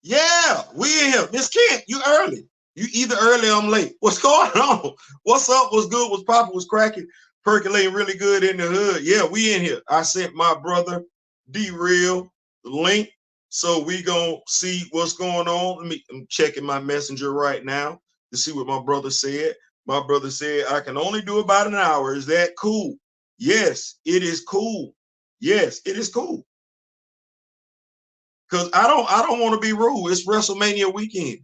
Yeah, we in here. Miss Kent, you early. You either early or I'm late. What's going on? What's up? What's good? What's popping? What's cracking? Percolating really good in the hood. Yeah, we in here. I sent my brother D-Real the link. So we gonna see what's going on. I'm checking my messenger right now to see what my brother said. My brother said I can only do about an hour. Is that cool? Yes, it is cool. Yes, it is cool. Cause I don't want to be rude. It's WrestleMania weekend.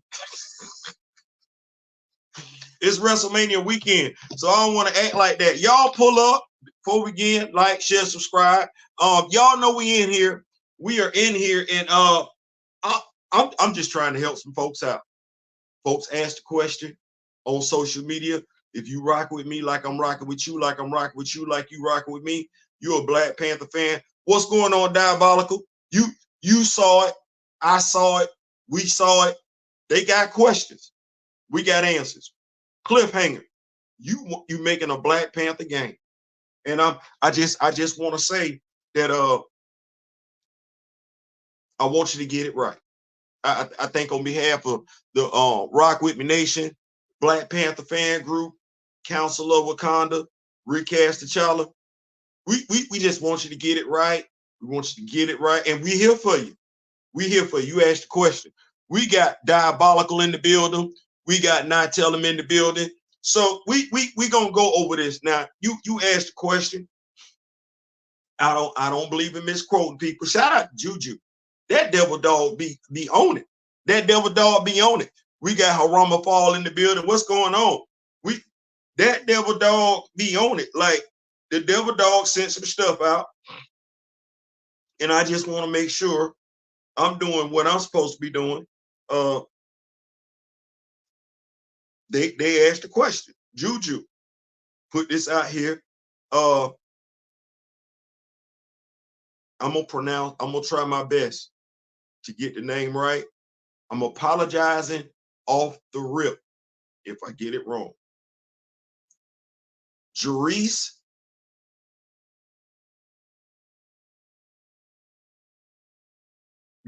It's WrestleMania weekend. So I don't want to act like that. Y'all pull up before we begin, like, share, subscribe. Y'all know we in here. We are in here, and I'm just trying to help some folks out. Folks ask the question on social media. If you rock with me like I'm rocking with you, like I'm rocking with you, like you rocking with me, you're a Black Panther fan. What's going on, Diabolical? You saw it. I saw it. We saw it. They got questions. We got answers. Cliffhanger. You making a Black Panther game, and I just want to say that I want you to get it right. I think on behalf of the Rock With Me Nation, Black Panther fan group, Council of Wakanda, Recast T'Challa, we just want you to get it right. We want you to get it right, and we're here for you. We're here for you. You asked the question. We got Diabolical in the building. We got Not Tell Them in the building. So we gonna go over this now. You asked the question. I don't believe in misquoting people. Shout out to Juju. That devil dog be on it. That devil dog be on it. We got Harama Fall in the building. What's going on? We that devil dog be on it. Like the devil dog sent some stuff out, and I just want to make sure I'm doing what I'm supposed to be doing. They asked the question. Juju put this out here. I'm gonna try my best to get the name right. I'm apologizing off the rip if I get it wrong. Jerice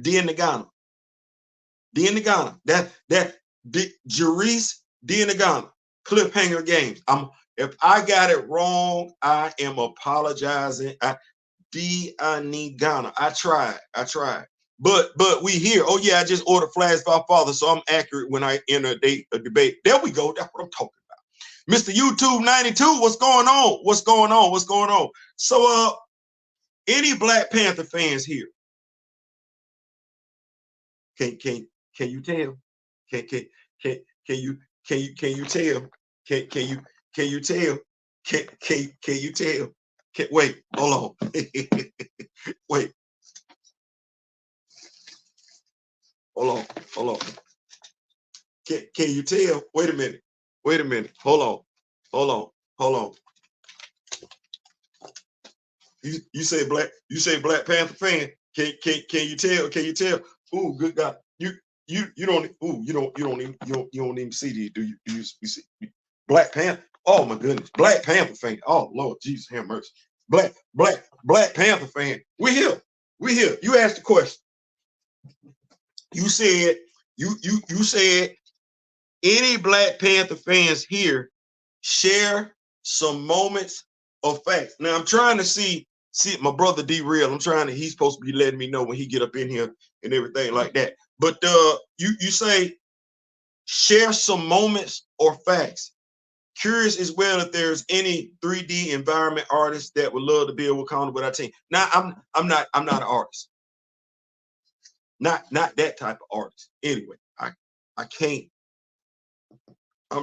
Dianagana. Dianagana. That Jerice Dianagana. Cliffhanger games. If I got it wrong, I am apologizing. Dianagana. I tried. But we here. Oh yeah, I just ordered flags for our father, so I'm accurate when I enter a debate. There we go. That's what I'm talking about. Mr. YouTube 92, what's going on? What's going on? What's going on? So any Black Panther fans here? Can you tell? Can can you can you tell? Can you tell? Can you tell? Wait, hold on. Wait, hold on, hold on. Can you tell? Wait a minute. Wait a minute. Hold on. Hold on. Hold on. You say Black Panther fan. Can you tell? Can you tell? Ooh, good God. You don't you don't even see these, do you? You see Black Panther? Oh my goodness. Black Panther fan. Oh Lord Jesus, have mercy. Black Panther fan. We're here. We're here. You asked the question. You said you said any Black Panther fans here share some moments of facts. Now I'm trying to see my brother D-Real. He's supposed to be letting me know when he get up in here and everything like that. But you say share some moments or facts. Curious as well if there's any 3D environment artists that would love to build Wakanda with our team. Now I'm not an artist. Not that type of artist. Anyway, I can't. I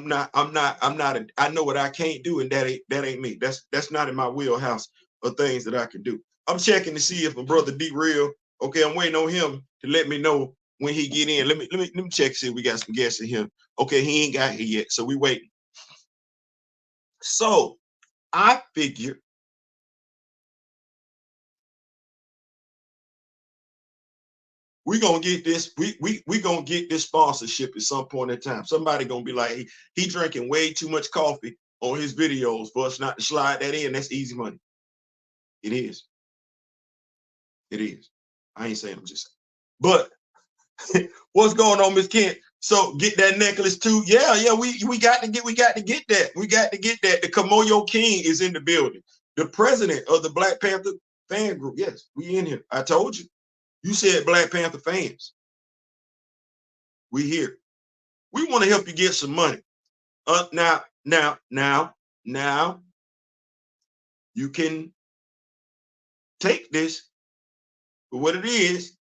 know what I can't do, and that ain't me. That's not in my wheelhouse of things that I can do. I'm checking to see if my brother D-Real. Okay, I'm waiting on him to let me know when he get in. Let me check see if we got some guests in here. Okay, he ain't got here yet, so we waiting. So I figure we gonna get this. We gonna get this sponsorship at some point in time. Somebody gonna be like, he drinking way too much coffee on his videos for us not to slide that in. That's easy money. It is. It is. I ain't saying, I'm just saying. But What's going on, Miss Kent? So get that necklace too. Yeah, we got to get that. We got to get that. The Kamoyo King is in the building. The president of the Black Panther fan group. Yes, we in here. I told you. You said Black Panther fans. We here. We want to help you get some money. Now, you can take this for what it is,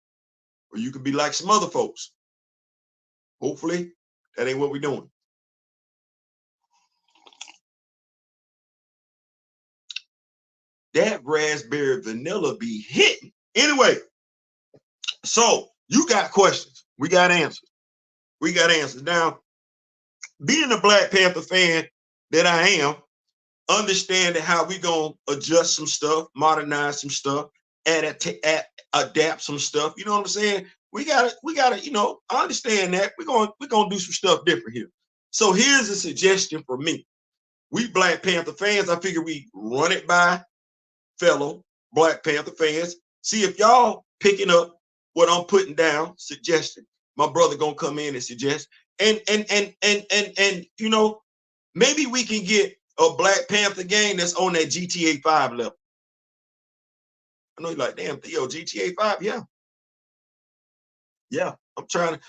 or you can be like some other folks. Hopefully, that ain't what we're doing. That raspberry vanilla be hitting. Anyway, so you got questions. We got answers. We got answers. Now, being a Black Panther fan that I am, understanding how we gonna adjust some stuff, modernize some stuff, adapt some stuff. You know what I'm saying? We gotta, you know, I understand that. We're gonna do some stuff different here. So here's a suggestion for me. We Black Panther fans, I figure we run it by fellow Black Panther fans. See if y'all picking up what I'm putting down, suggesting. My brother gonna come in and suggest. And you know, maybe we can get a Black Panther game that's on that GTA 5 level. I know you're like, damn, Theo, GTA 5, yeah. Yeah, I'm trying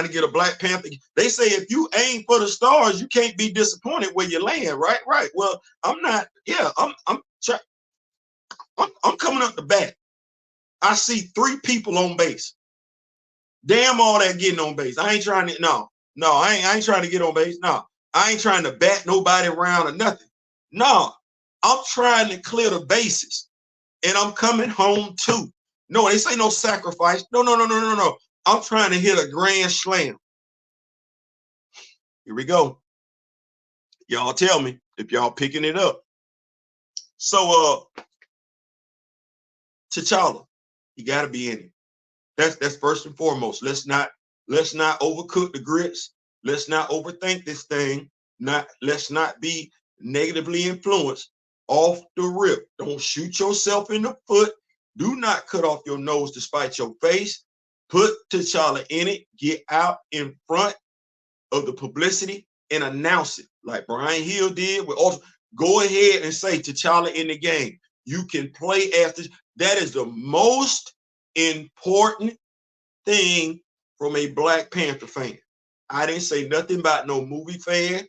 to get a Black Panther. They say if you aim for the stars, you can't be disappointed where you land, right? Right. Well, I'm not, yeah, I'm coming up the bat. I see 3 people on base. Damn all that getting on base. I ain't trying to, no, I ain't trying to get on base. No, I ain't trying to bat nobody around or nothing. No, I'm trying to clear the bases. And I'm coming home too. No, this ain't no sacrifice. No. I'm trying to hit a grand slam. Here we go. Y'all tell me if y'all picking it up. So T'Challa, you gotta be in it. That's first and foremost. Let's not overcook the grits. Let's not overthink this thing. Let's not be negatively influenced off the rip. Don't shoot yourself in the foot. Do not cut off your nose to spite your face. Put T'Challa in it. Get out in front of the publicity and announce it like Brian Hill did with Ultra. Go ahead and say T'Challa in the game. You can play after. That is the most important thing from a Black Panther fan. I didn't say nothing about no movie fan.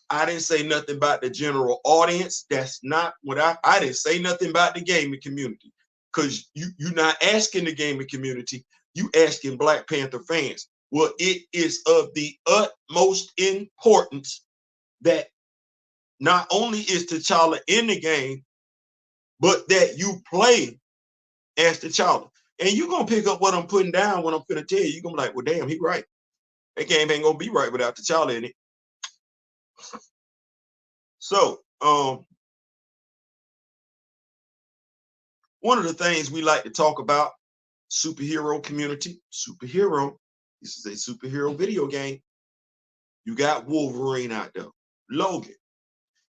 I didn't say nothing about the general audience. That's not what I didn't say nothing about the gaming community. Because you're not asking the gaming community, you asking Black Panther fans. Well, it is of the utmost importance that not only is T'Challa in the game, but that you play as T'Challa. And you're going to pick up what I'm putting down when I'm going to tell you. You're going to be like, well, damn, he right. That game ain't going to be right without T'Challa in it. So, one of the things we like to talk about, superhero community, superhero. This is a superhero video game. You got Wolverine out there, Logan.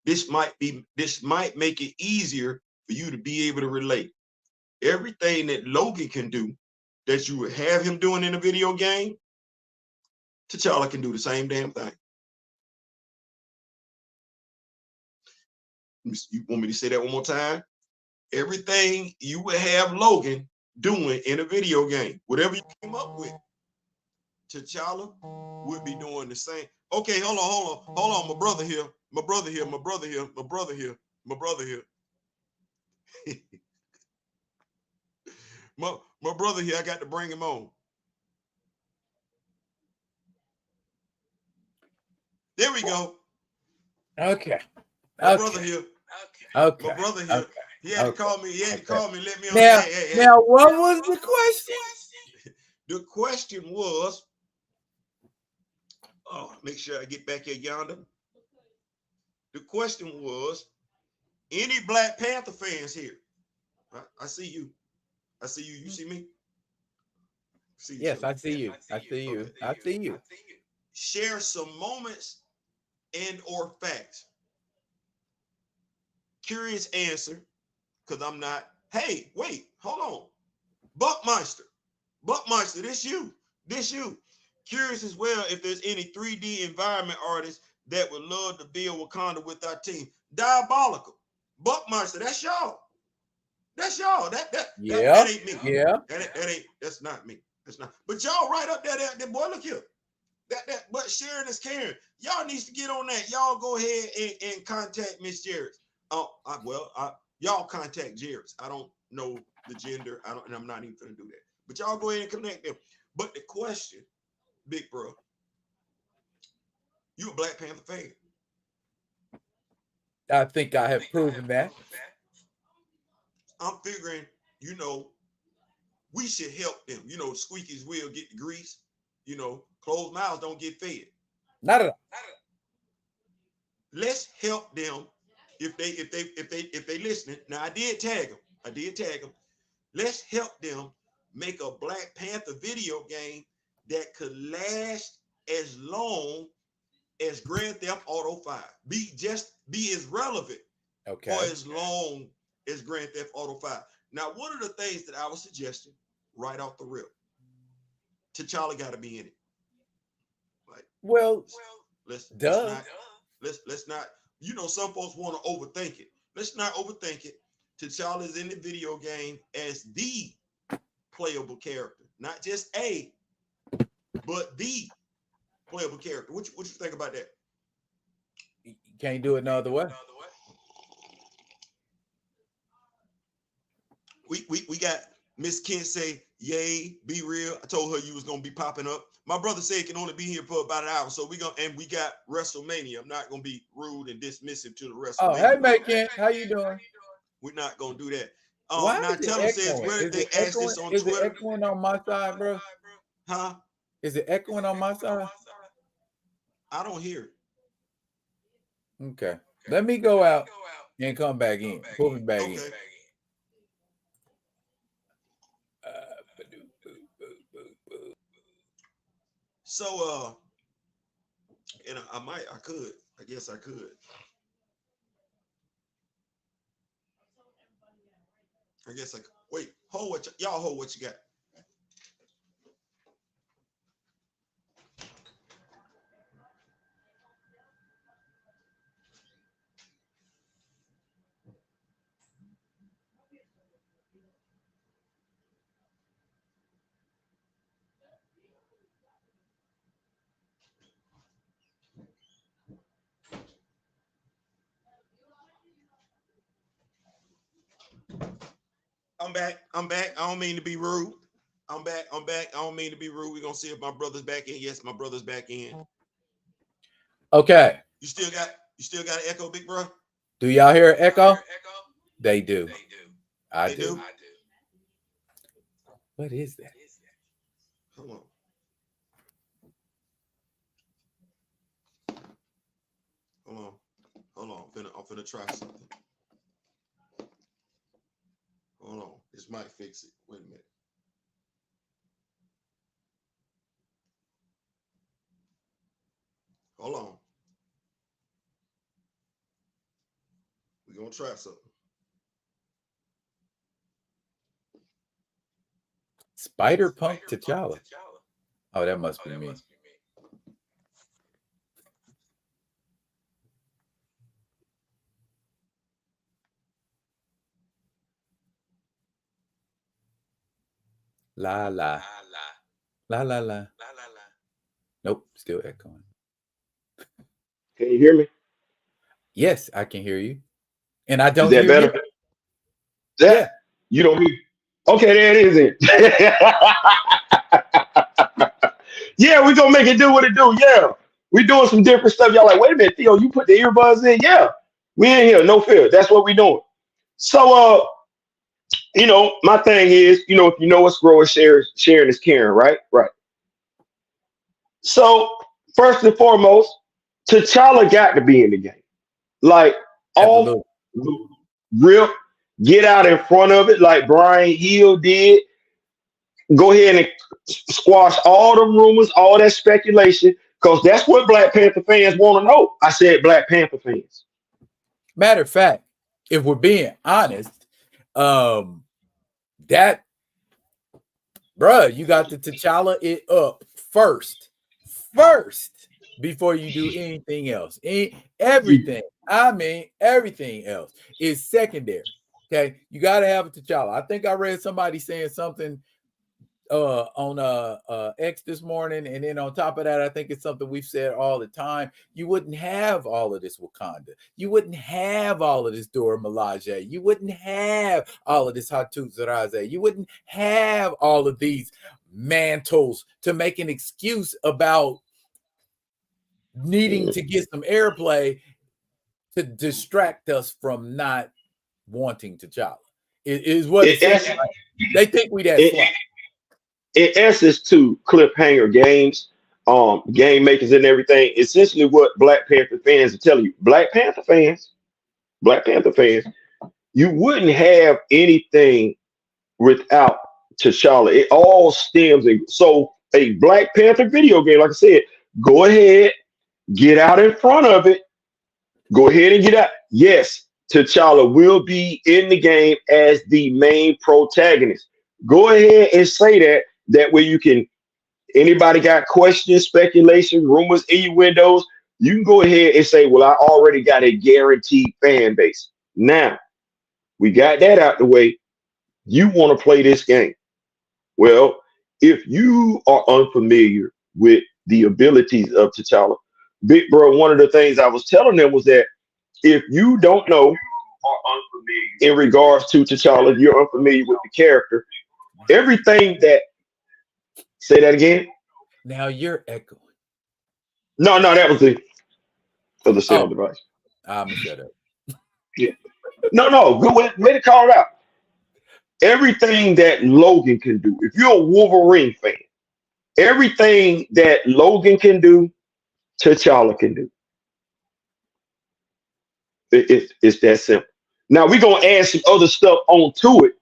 This might make it easier for you to be able to relate. Everything that Logan can do, that you would have him doing in a video game, T'Challa can do the same damn thing. You want me to say that one more time? Everything you would have Logan doing in a video game, whatever you came up with, T'Challa would be doing the same. Okay, hold on. My brother here. My brother here. my brother here. I got to bring him on. There we go. Okay. My brother here. Okay. My brother here. He had to call me. He had to call me. Let me on. Now, what was the question? The question was, make sure I get back here yonder. The question was, any Black Panther fans here? I see you. I see you. You see me? Yes, I see you. I see you. I see you. Share some moments and or facts. Curious answer, because I'm not. Hey, wait, hold on. Buckmeister, this you. This you. Curious as well if there's any 3D environment artists that would love to build Wakanda with our team. Diabolical. Buckmaster, that's y'all. That's y'all. That ain't me. Yeah. That's not me. That's not. But y'all right up there, boy, look here. But sharing is caring. Y'all needs to get on that. Y'all go ahead and contact Miss Jarrett. Y'all contact Jarrett. I don't know the gender. And I'm not even gonna do that. But y'all go ahead and connect them. But the question, big bro, you a Black Panther fan? I think I have proven that. I'm figuring, we should help them. Squeaky's wheel get the grease. Closed mouths don't get fed. Not at all. Let's help them if they listening. Now I did tag them. Let's help them make a Black Panther video game that could last as long as Grand Theft Auto 5. Be as relevant for as long as Grand Theft Auto 5. Now, one of the things that I was suggesting right off the rip, T'Challa got to be in it. Like, let's not. Some folks want to overthink it. Let's not overthink it. T'Challa is in the video game as the playable character, not just a, but the playable character. What you think about that? You can't do it no other way. We got Miss Kent say, yay, be real. I told her you was gonna be popping up. My brother said it can only be here for about an hour, so we got WrestleMania. I'm not gonna be rude and dismissive to the WrestleMania. Oh, hey, Macon, how you doing? We're not gonna do that. Why now tell them says where did they ask this on Twitter? Is it echoing on my side, bro? Huh? Is it echoing on my side? I don't hear it. Okay. Let me go out and come back in. Pull me back in. So and I guess I could. Wait, hold what you got. I'm back. I don't mean to be rude. I'm back. I don't mean to be rude. We're gonna see if my brother's back in. Yes, my brother's back in. Okay. You still got an echo, big bro? Do y'all hear an echo? They do. I do. What is that? Hold on. I'm finna try something. Hold on. This might fix it. Wait a minute. Hold on. We're gonna try something. Spider Punk T'Challa. Oh, that must be me. La la. La la la. Nope, still echoing. Can you hear me? Yes, I can hear you. And I don't hear you. Is that better? Yeah. You don't hear. Okay, there it is then. Yeah, we gonna make it do what it do. Yeah. We doing some different stuff. Y'all like, wait a minute, Theo, you put the earbuds in? Yeah. We in here, no fear. That's what we doing. So my thing is, if you know what's growing, sharing is caring, right? Right. So first and foremost, T'Challa got to be in the game. Like all rip, get out in front of it like Brian Hill did. Go ahead and squash all the rumors, all that speculation, because that's what Black Panther fans want to know. I said Black Panther fans. Matter of fact, if we're being honest, that Bruh, you got to T'Challa it up first before you do anything else. Everything, I mean, everything else is secondary. Okay, you got to have a T'Challa. I think I read somebody saying something on X this morning, and then on top of that, I think it's something we've said all the time. You wouldn't have all of this Wakanda. You wouldn't have all of this Dora Milaje. You wouldn't have all of this Hatu Zaraze. You wouldn't have all of these mantles to make an excuse about needing to get some airplay to distract us from not wanting T'Challa. It is what it seems like. They think we that slow. In essence, to cliffhanger games, game makers and everything, essentially what Black Panther fans are telling you. Black Panther fans, you wouldn't have anything without T'Challa. It all stems in. So a Black Panther video game, like I said, go ahead, get out in front of it. Go ahead and get out. Yes, T'Challa will be in the game as the main protagonist. Go ahead and say that. That way you can, anybody got questions, speculation, rumors, innuendos, you can go ahead and say, well, I already got a guaranteed fan base. Now, we got that out the way. You want to play this game. Well, if you are unfamiliar with the abilities of T'Challa, Big Bro, one of the things I was telling them was that if you don't know or unfamiliar in regards to T'Challa, if you're unfamiliar with the character, everything that, say that again. Now you're echoing. No, that was the other sound device. I'm gonna shut up. Yeah. No, good way to call it out. Everything that Logan can do, if you're a Wolverine fan, everything that Logan can do, T'Challa can do. It's that simple. Now we're gonna add some other stuff onto it,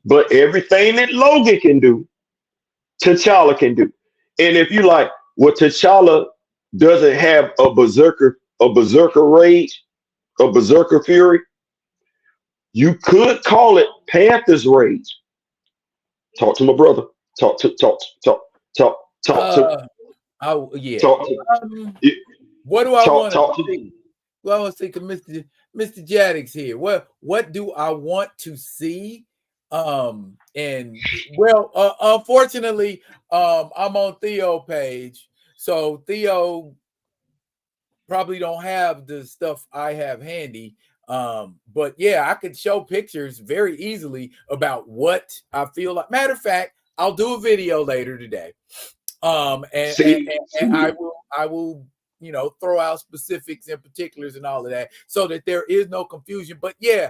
but everything that Logan can do, T'Challa can do. And if you like, well, T'Challa doesn't have a berserker rage, a berserker fury, you could call it Panther's rage. Talk to my brother. Talk to. Oh yeah. Talk to. What do I want to see? Well, I want to see Mr. Jaddix here. What do I want to see? And well, unfortunately, I'm on Theo page, so Theo probably don't have the stuff I have handy. But yeah, I could show pictures very easily about what I feel like. Matter of fact, I'll do a video later today. And I will, throw out specifics and particulars and all of that so that there is no confusion. But yeah,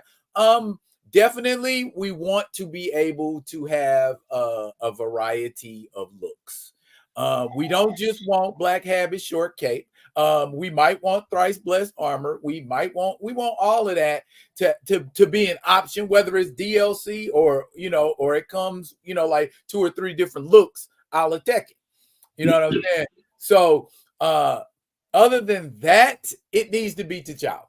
definitely we want to be able to have a variety of looks. We don't just want Black Habit short cape. We might want thrice blessed armor. We want all of that to be an option, whether it's DLC or it comes, like 2 or 3 different looks a la Tekken. You know what I'm saying? So other than that, it needs to be T'Challa.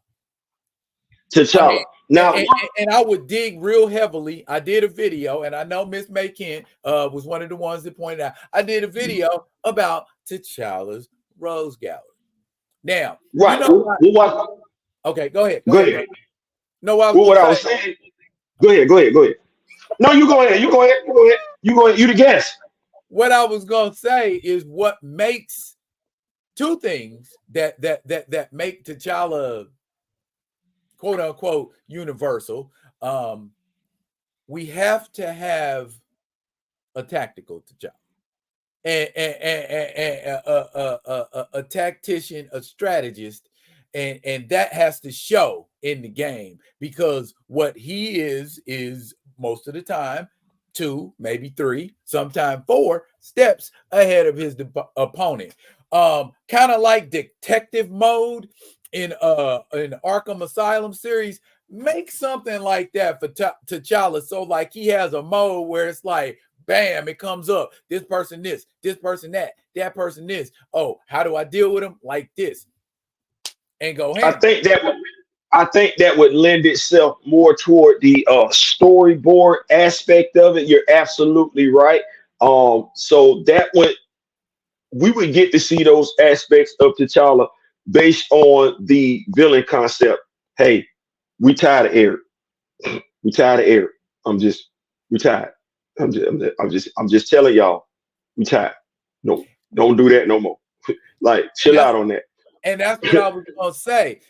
T'Challa. Now, and I would dig real heavily. I did a video, and I know Miss May Kent was one of the ones that pointed out. I did a video about T'Challa's Rose Gallery. Now, right? Okay, go ahead. Go ahead. No, I was saying. Go ahead. No, you go ahead. You go ahead. You the guest. What I was gonna say is what makes 2 things that make T'Challa quote unquote universal. We have to have a tactical T'Challa, and a tactician, a strategist, and that has to show in the game, because what he is most of the time 2, maybe 3, sometimes 4 steps ahead of his opponent. Kind of like detective mode in Arkham Asylum series. Make something like that for T'Challa, so like he has a mode where it's like, bam, it comes up. This person this person that person this. Oh, how do I deal with him? Like this. And go ahead. I think I think that would lend itself more toward the storyboard aspect of it. You're absolutely right. So that would we would get to see those aspects of T'Challa based on the villain concept. Hey, we tired of Eric. We tired of Eric. We tired. I'm just telling y'all, we tired. No, don't do that no more. Like, chill out on that. And that's what I was gonna say.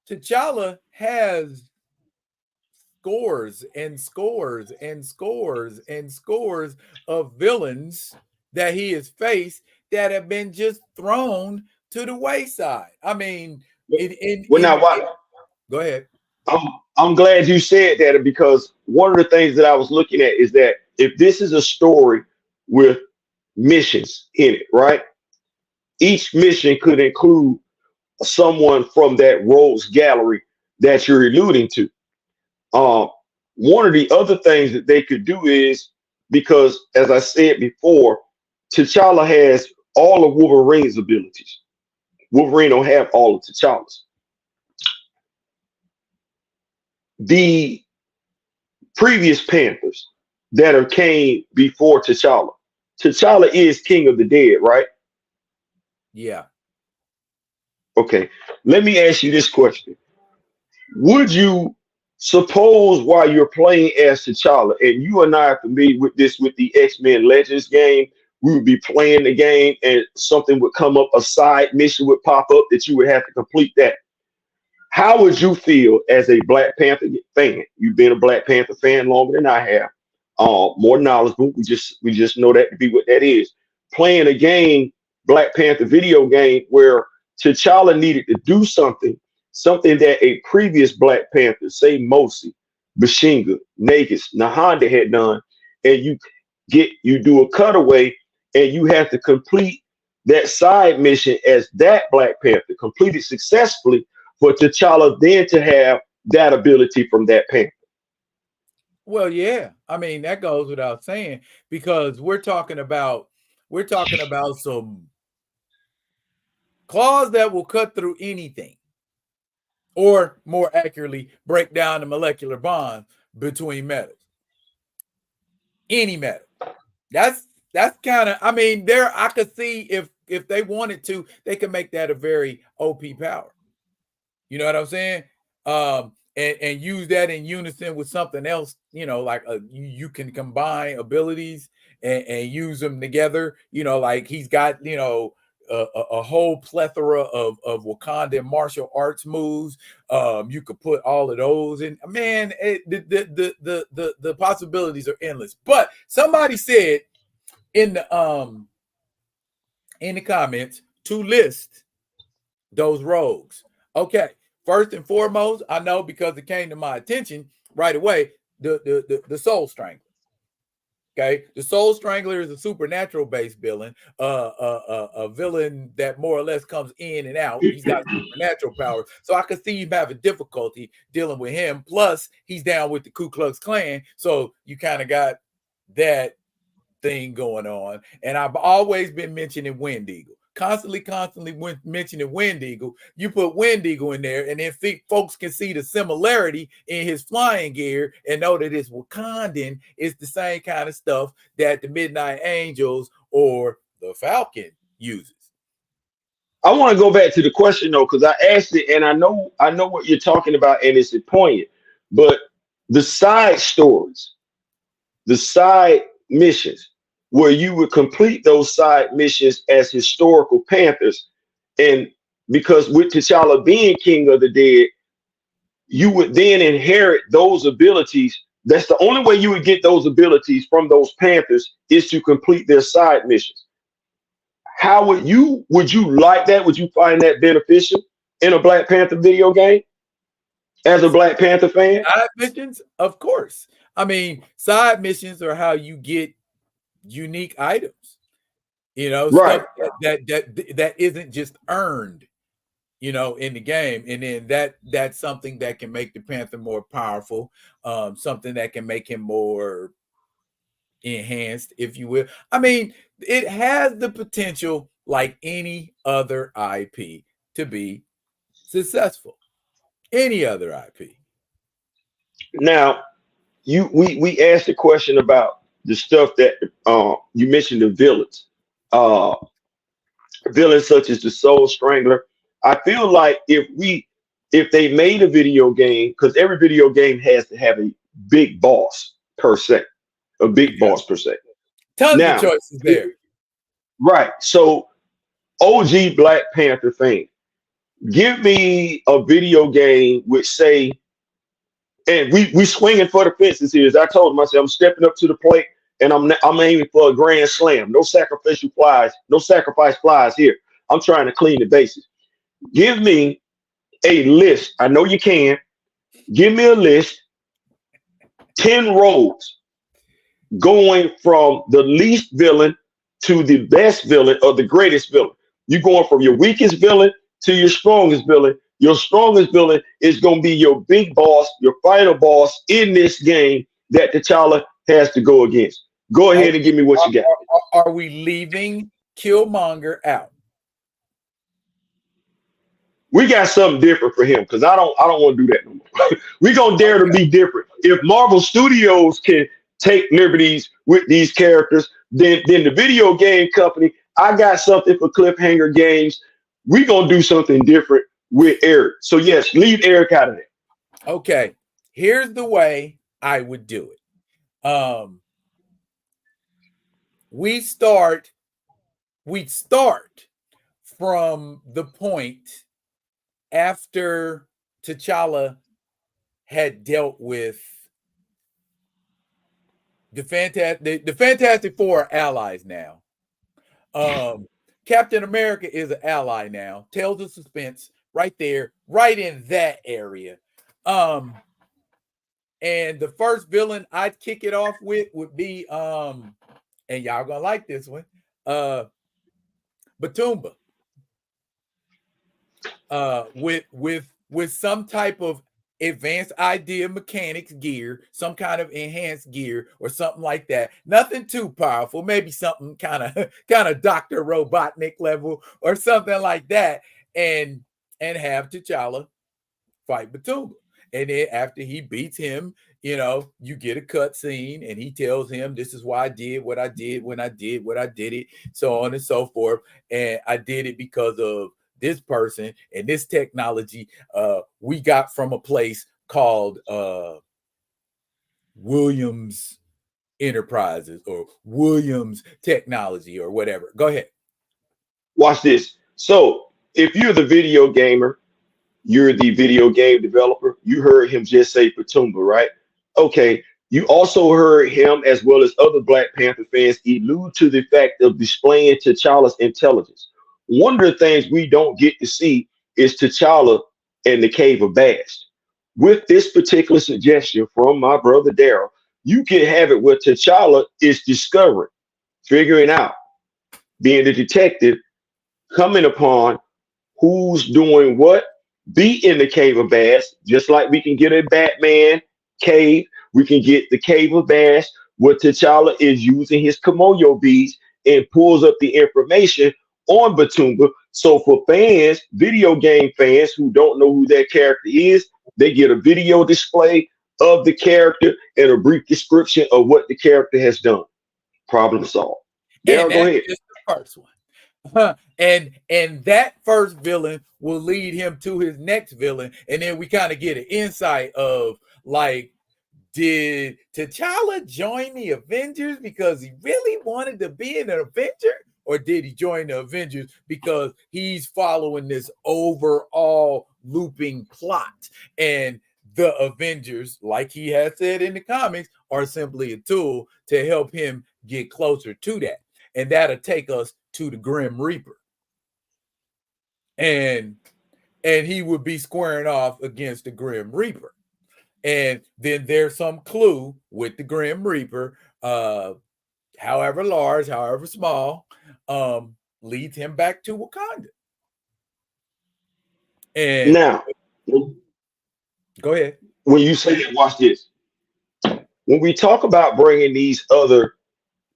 T'Challa has scores and scores and scores and scores of villains that he has faced that have been just thrown to the wayside. I mean, go ahead. I'm glad you said that, because one of the things that I was looking at is that if this is a story with missions in it, right? Each mission could include someone from that rogues gallery that you're alluding to. One of the other things that they could do is, because as I said before, T'Challa has all of Wolverine's abilities. Wolverine don't have all of T'Challa's. The previous Panthers that came before T'Challa. T'Challa is king of the dead, right? Yeah. Okay. Let me ask you this question. Would you suppose while you're playing as T'Challa, and you and I are familiar with this with the X-Men Legends game, we would be playing the game and something would come up, a side mission would pop up that you would have to complete that. How would you feel as a Black Panther fan? You've been a Black Panther fan longer than I have. More knowledgeable. We just know that to be what that is. Playing a game, Black Panther video game, where T'Challa needed to do something that a previous Black Panther, say Mosi, Bashinga, Nagus, Nahanda had done, and you do a cutaway and you have to complete that side mission as that Black Panther, completed successfully, for T'Challa then to have that ability from that Panther. Well, yeah. I mean, that goes without saying, because we're talking about some claws that will cut through anything, or more accurately, break down the molecular bond between metals. Any metal. That's kind of, I mean, there I could see if they wanted to, they could make that a very OP power. You know what I'm saying? And use that in unison with something else, like you can combine abilities and use them together, like he's got, a whole plethora of Wakandan martial arts moves. You could put all of those in. Man, the possibilities are endless. But somebody said in the comments to list those rogues. Okay, first and foremost, I know because it came to my attention right away, the Soul Strangler. Okay, the Soul Strangler is a supernatural based villain, a villain that more or less comes in and out. He's got supernatural powers, so I could see you having difficulty dealing with him. Plus, he's down with the Ku Klux Klan, so you kind of got that thing going on. And I've always been mentioning Wendigo. Constantly mentioning Wendigo. You put Wendigo in there, and then folks can see the similarity in his flying gear and know that it's Wakandan. It's the same kind of stuff that the Midnight Angels or the Falcon uses. I want to go back to the question though, because I asked it, and I know what you're talking about, and it's poignant. But the side stories, the side missions, where you would complete those side missions as historical Panthers, and because with T'Challa being king of the dead, you would then inherit those abilities. That's the only way you would get those abilities from those Panthers, is to complete their side missions. How would you like that? Would you find that beneficial in a Black Panther video game as a Black Panther fan? Side missions, of course. I mean, side missions are how you get unique items, right. Stuff that isn't just earned, in the game. And then that's something that can make the Panther more powerful, something that can make him more enhanced, if you will. I mean, it has the potential, like any other IP, to be successful. Any other IP. Now, we asked a question about the stuff that you mentioned, the villains. Villains such as the Soul Strangler. I feel like if they made a video game, because every video game has to have a big boss per se, a big boss per se. Tons of choices there. Right. So OG Black Panther fan, give me a video game which say, and we swinging for the fences here. As I told myself, I'm stepping up to the plate and I'm aiming for a grand slam. No sacrificial flies, no sacrifice flies here. I'm trying to clean the bases. Give me a list. I know you can. Give me a list, 10 roles going from the least villain to the best villain or the greatest villain. You're going from your weakest villain to your strongest villain. Your strongest villain is going to be your big boss, your final boss in this game that T'Challa has to go against. Go ahead and give me what you got. Are we leaving Killmonger out? We got something different for him because I don't want to do that no more. We're gonna dare to be different. If Marvel Studios can take liberties with these characters, then the video game company, I got something for Cliffhanger Games. We're gonna do something different with Eric. So yes, leave Eric out of it. Okay, here's the way I would do it. We start from the point after T'Challa had dealt with the Fantastic Four are allies now. Captain America is an ally now. Tales of Suspense right there, right in that area. And the first villain I'd kick it off with would be and y'all gonna like this one, Batumba. With some type of advanced idea mechanics gear, some kind of enhanced gear or something like that. Nothing too powerful, maybe something kind of Dr. Robotnik level or something like that, and have T'Challa fight Batumba. And then after he beats him, you get a cut scene and he tells him, this is why I did what I did when I did what I did it, so on and so forth. And I did it because of this person and this technology we got from a place called Williams Enterprises or Williams Technology or whatever. Go ahead. Watch this. So if you're the video gamer, you're the video game developer, you heard him just say Batumba, right? Okay. You also heard him, as well as other Black Panther fans, allude to the fact of displaying T'Challa's intelligence. One of the things we don't get to see is T'Challa in the Cave of Bast. With this particular suggestion from my brother Daryl, you can have it where T'Challa is discovering, figuring out, being the detective, coming upon who's doing what, be in the Cave of Bast, just like we can get a Batman cave, we can get the Cave of Bast, where T'Challa is using his Kimoyo beads and pulls up the information on Batumba. So for fans, video game fans who don't know who that character is, they get a video display of the character and a brief description of what the character has done. Problem solved. Daryl, go ahead. Just the first one. And that first villain will lead him to his next villain, and then we kind of get an insight of, like, did T'Challa join the Avengers because he really wanted to be an Avenger? Or did he join the Avengers because he's following this overall looping plot? And the Avengers, like he has said in the comics, are simply a tool to help him get closer to that. And that'll take us to the Grim Reaper. And he would be squaring off against the Grim Reaper. And then there's some clue with the Grim Reaper, however large, however small, leads him back to Wakanda. And now, go ahead. When you say that, watch this. When we talk about bringing these other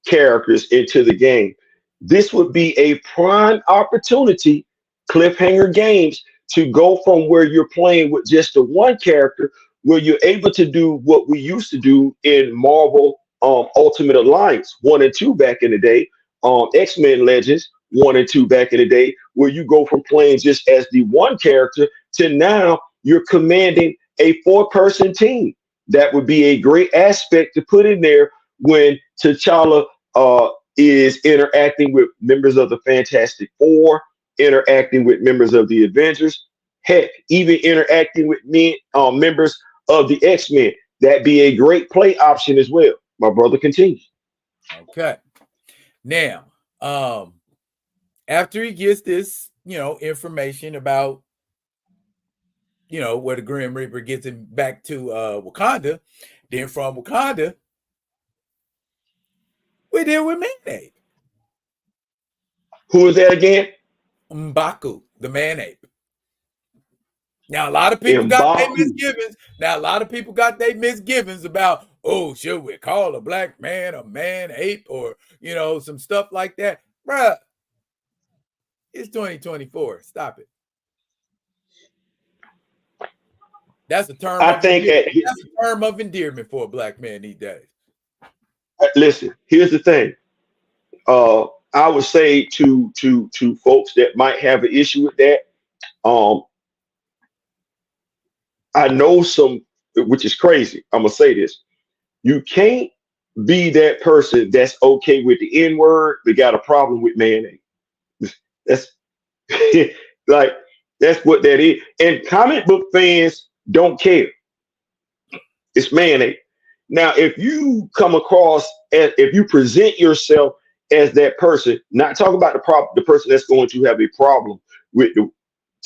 characters into the game, this would be a prime opportunity, Cliffhanger Games, to go from where you're playing with just the one character, where you're able to do what we used to do in Marvel Ultimate Alliance 1 and 2 back in the day, X-Men Legends 1 and 2 back in the day, where you go from playing just as the one character to now you're commanding a 4-person team. That would be a great aspect to put in there when T'Challa is interacting with members of the Fantastic Four, interacting with members of the Avengers, heck, even interacting with members of the X-Men. That'd be a great play option as well. My brother continues. Okay. Now, after he gets this, information about, where the Grim Reaper gets him back to Wakanda, then from Wakanda, we deal with Man-Ape. Who is that again? M'Baku, the Man-Ape. Now, a lot of people got their misgivings. About, should we call a black man a man-ape or, some stuff like that? Bruh, it's 2024. Stop it. That's a term. That's a term of endearment for a black man these days. Listen, here's the thing. I would say to folks that might have an issue with that, I know some, which is crazy. I'm gonna say this: you can't be that person that's okay with the N-word but got a problem with mayonnaise. That's like that's what that is. And comic book fans don't care. It's mayonnaise. Now, if you come across if you present yourself as that person, not talking about the person that's going to have a problem with the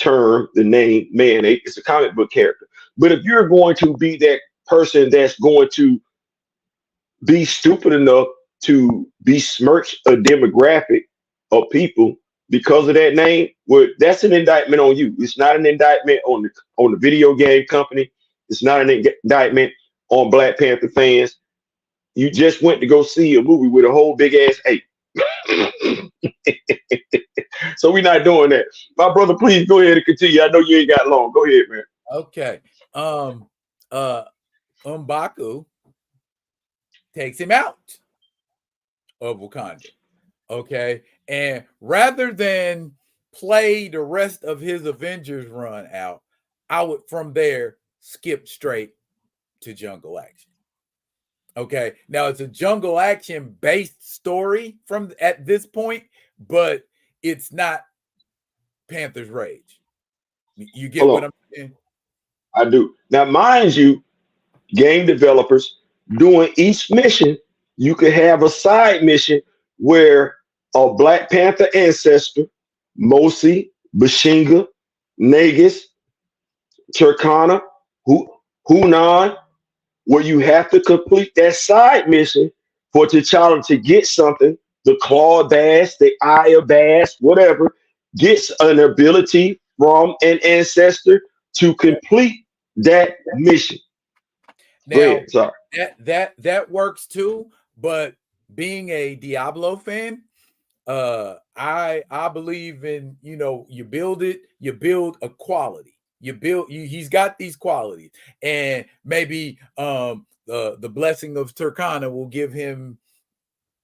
term, the name mayonnaise, it's a comic book character. But if you're going to be that person that's going to be stupid enough to besmirch a demographic of people because of that name, well, that's an indictment on you. It's not an indictment on the video game company. It's not an indictment on Black Panther fans. You just went to go see a movie with a whole big ass ape. So we're not doing that. My brother, please go ahead and continue. I know you ain't got long. Go ahead, man. Okay. M'Baku takes him out of Wakanda. Okay. And rather than play the rest of his Avengers run out, I would from there skip straight to Jungle Action. Okay. Now it's a Jungle Action based story from at this point, but it's not Panther's Rage. You get what I'm saying? I do. Now, mind you, game developers doing each mission, you could have a side mission where a Black Panther ancestor, Mosi, Bashinga, Nagus, Turkana, Hunan, where you have to complete that side mission for T'Challa to get something, the Claw Bass, the Eye of Bass, whatever, gets an ability from an ancestor to complete that mission. Now, that works too, but being a Diablo fan, I believe in, you build a quality. He's got these qualities, and maybe the blessing of Turkana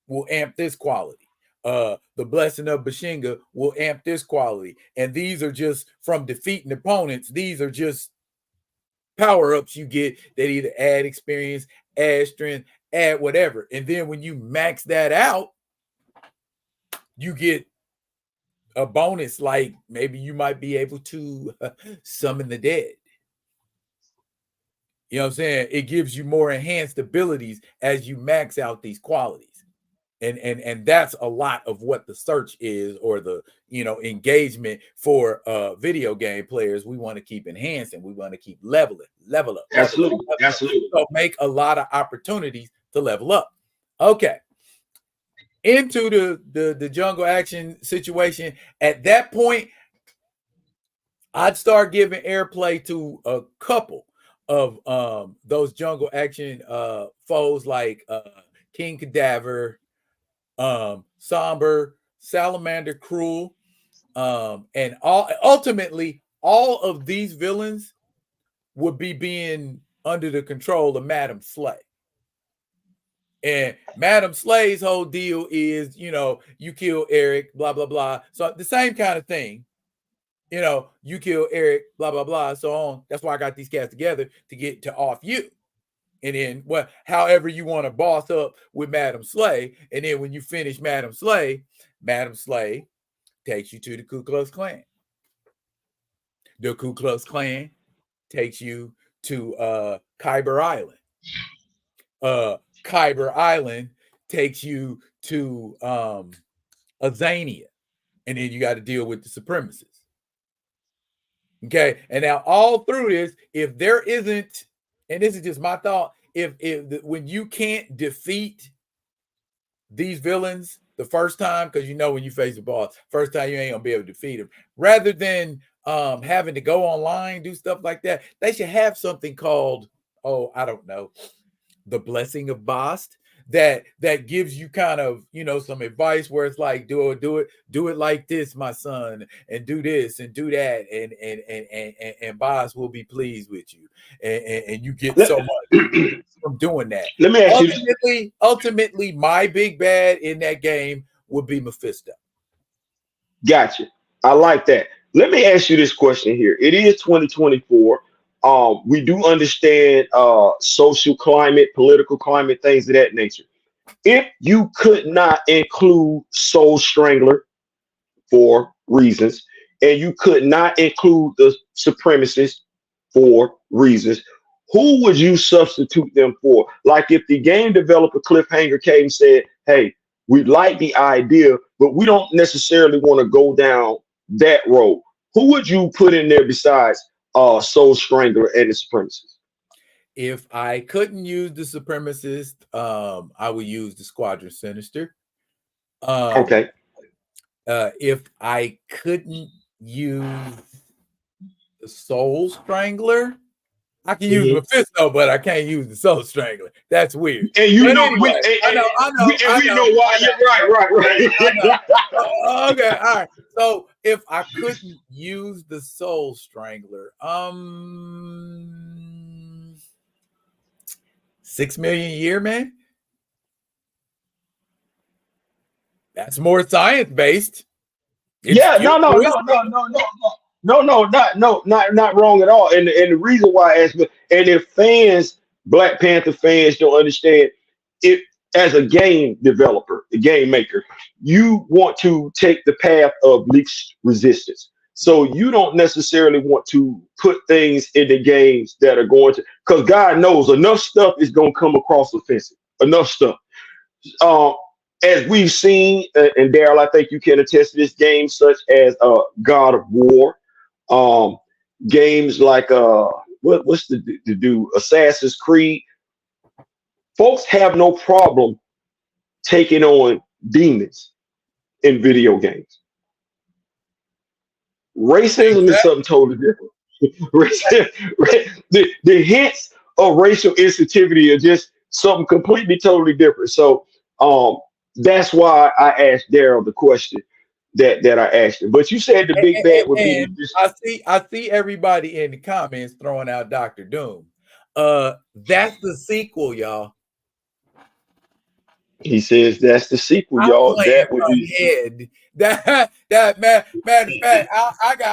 will amp this quality. The blessing of Bashinga will amp this quality. And these are just from defeating opponents. These are just power-ups you get that either add experience, add strength, add whatever. And then when you max that out, you get a bonus, like maybe you might be able to summon the dead. You know what I'm saying? It gives you more enhanced abilities as you max out these qualities. And that's a lot of what the search is, or the engagement for video game players. We want to keep enhancing. We want to keep level up. Absolutely. So make a lot of opportunities to level up. Okay. Into the Jungle Action situation. At that point, I'd start giving airplay to a couple of those Jungle Action foes, like King Cadaver, Somber, Salamander Cruel, and ultimately all of these villains would be being under the control of Madam Slay. And Madam Slay's whole deal is, you know, you kill Eric, blah, blah, blah. So the same kind of thing. You know, you kill Eric, blah, blah, blah, so on. That's why I got these cats together to get to off you. And then, well, however you want to boss up with Madam Slay. And then when you finish Madam Slay takes you to the Ku Klux Klan. The Ku Klux Klan takes you to Khyber Island. Khyber Island takes you to Azania. And then you got to deal with the supremacists. Okay, and now all through this, if there isn't, and this is just my thought, when you can't defeat these villains the first time, because you know when you face the boss, first time you ain't gonna be able to defeat them. Rather than having to go online, do stuff like that, they should have something called, I don't know, the Blessing of Bast. That gives you kind of, you know, some advice where it's like, do it like this, my son, and do this and do that, and Bast will be pleased with you, and you get so much from doing that. Let me ask you. Ultimately, my big bad in that game would be Mephisto. Gotcha. I like that. Let me ask you this question here. It is 2024. We do understand social climate, political climate, things of that nature. If you could not include Soul Strangler for reasons, and you could not include the supremacists for reasons, who would you substitute them for? Like if the game developer Cliffhanger came and said, hey, we like the idea, but we don't necessarily want to go down that road. Who would you put in there besides Soul Strangler and the supremacists? If I couldn't use the supremacist, I would use the Squadron Sinister. Okay. If I couldn't use the Soul Strangler, I can use Mephisto, but I can't use the Soul Strangler. That's weird. And you but know, anyway, I know why you're right. Okay, all right. So if I couldn't use the Soul Strangler, 6 million a year, man. That's more science based. Not wrong at all. And the reason why I asked, and if fans, Black Panther fans, don't understand it, as a game developer, a game maker, you want to take the path of least resistance. So you don't necessarily want to put things in the games that are going to, because God knows enough stuff is going to come across offensive. Enough stuff. As we've seen, and Daryl, I think you can attest to this, games such as God of War, games like what's the do Assassin's Creed. Folks have no problem taking on demons in video games. Racism is something totally different. The hints of racial insensitivity are just something completely, totally different. So that's why I asked Daryl the question that I asked him. But you said the big bad would be. I see everybody in the comments throwing out Dr. Doom. That's the sequel, y'all. He says that's the sequel, y'all. That would be head. That matter of fact,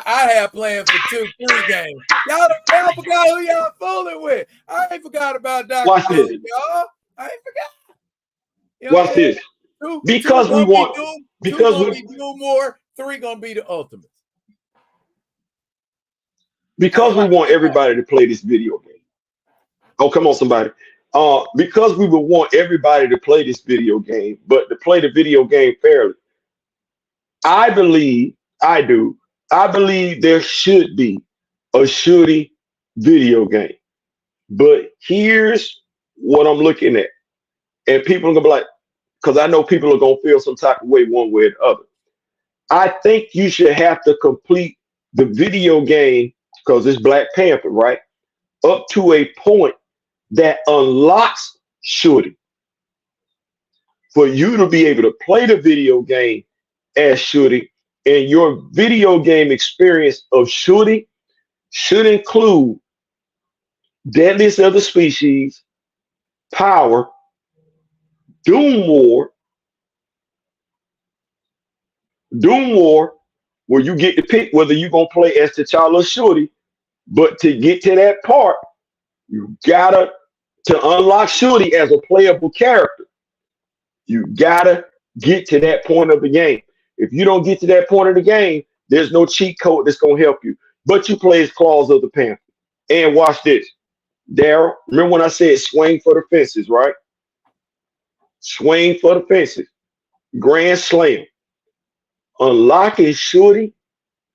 I have plans for 2-3 games. Y'all forgot who y'all fooling with. I ain't forgot about Dr. Doom, y'all. I ain't forgot. You know Watch this. Because we want Doom, because we do more. 3 gonna be the ultimate. Because we want everybody to play this video game. Oh, come on, somebody. Because we would want everybody to play this video game, but to play the video game fairly. I believe there should be a shooting video game. But here's what I'm looking at. And people are gonna be like, because I know people are gonna feel some type of way one way or the other. I think you should have to complete the video game, because it's Black Panther, right? Up to a point that unlocks shooting. For you to be able to play the video game as shooting, and your video game experience of shooting should include deadliest of the species, power, Doom War, where you get to pick whether you're gonna play as T'Challa or Shuri. But to get to that part, you gotta to unlock Shuri as a playable character. You gotta get to that point of the game. If you don't get to that point of the game, there's no cheat code that's gonna help you. But you play as Claws of the Panther. And watch this. Daryl, remember when I said swing for the fences, right? Swing for the fences. Grand Slam. Unlocking Shorty.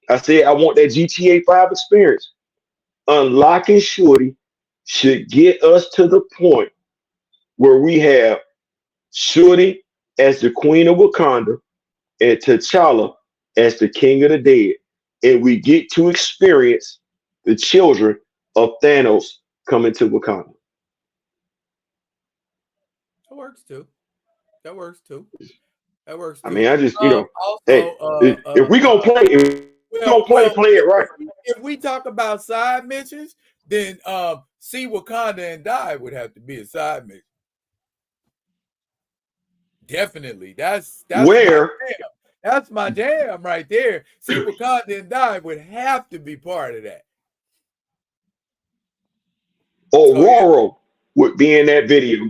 I said I want that GTA 5 experience. Unlocking Shorty should get us to the point where we have Shorty as the Queen of Wakanda and T'Challa as the King of the Dead. And we get to experience the children of Thanos coming to Wakanda. That works too. That works too. That works too. I mean, I just, also, hey, if we gonna play, play it right. If we talk about side missions, then see Wakanda and Die would have to be a side mission. Definitely. That's where that's my jam right there. See Wakanda and Die would have to be part of that. Aurora would be in that video.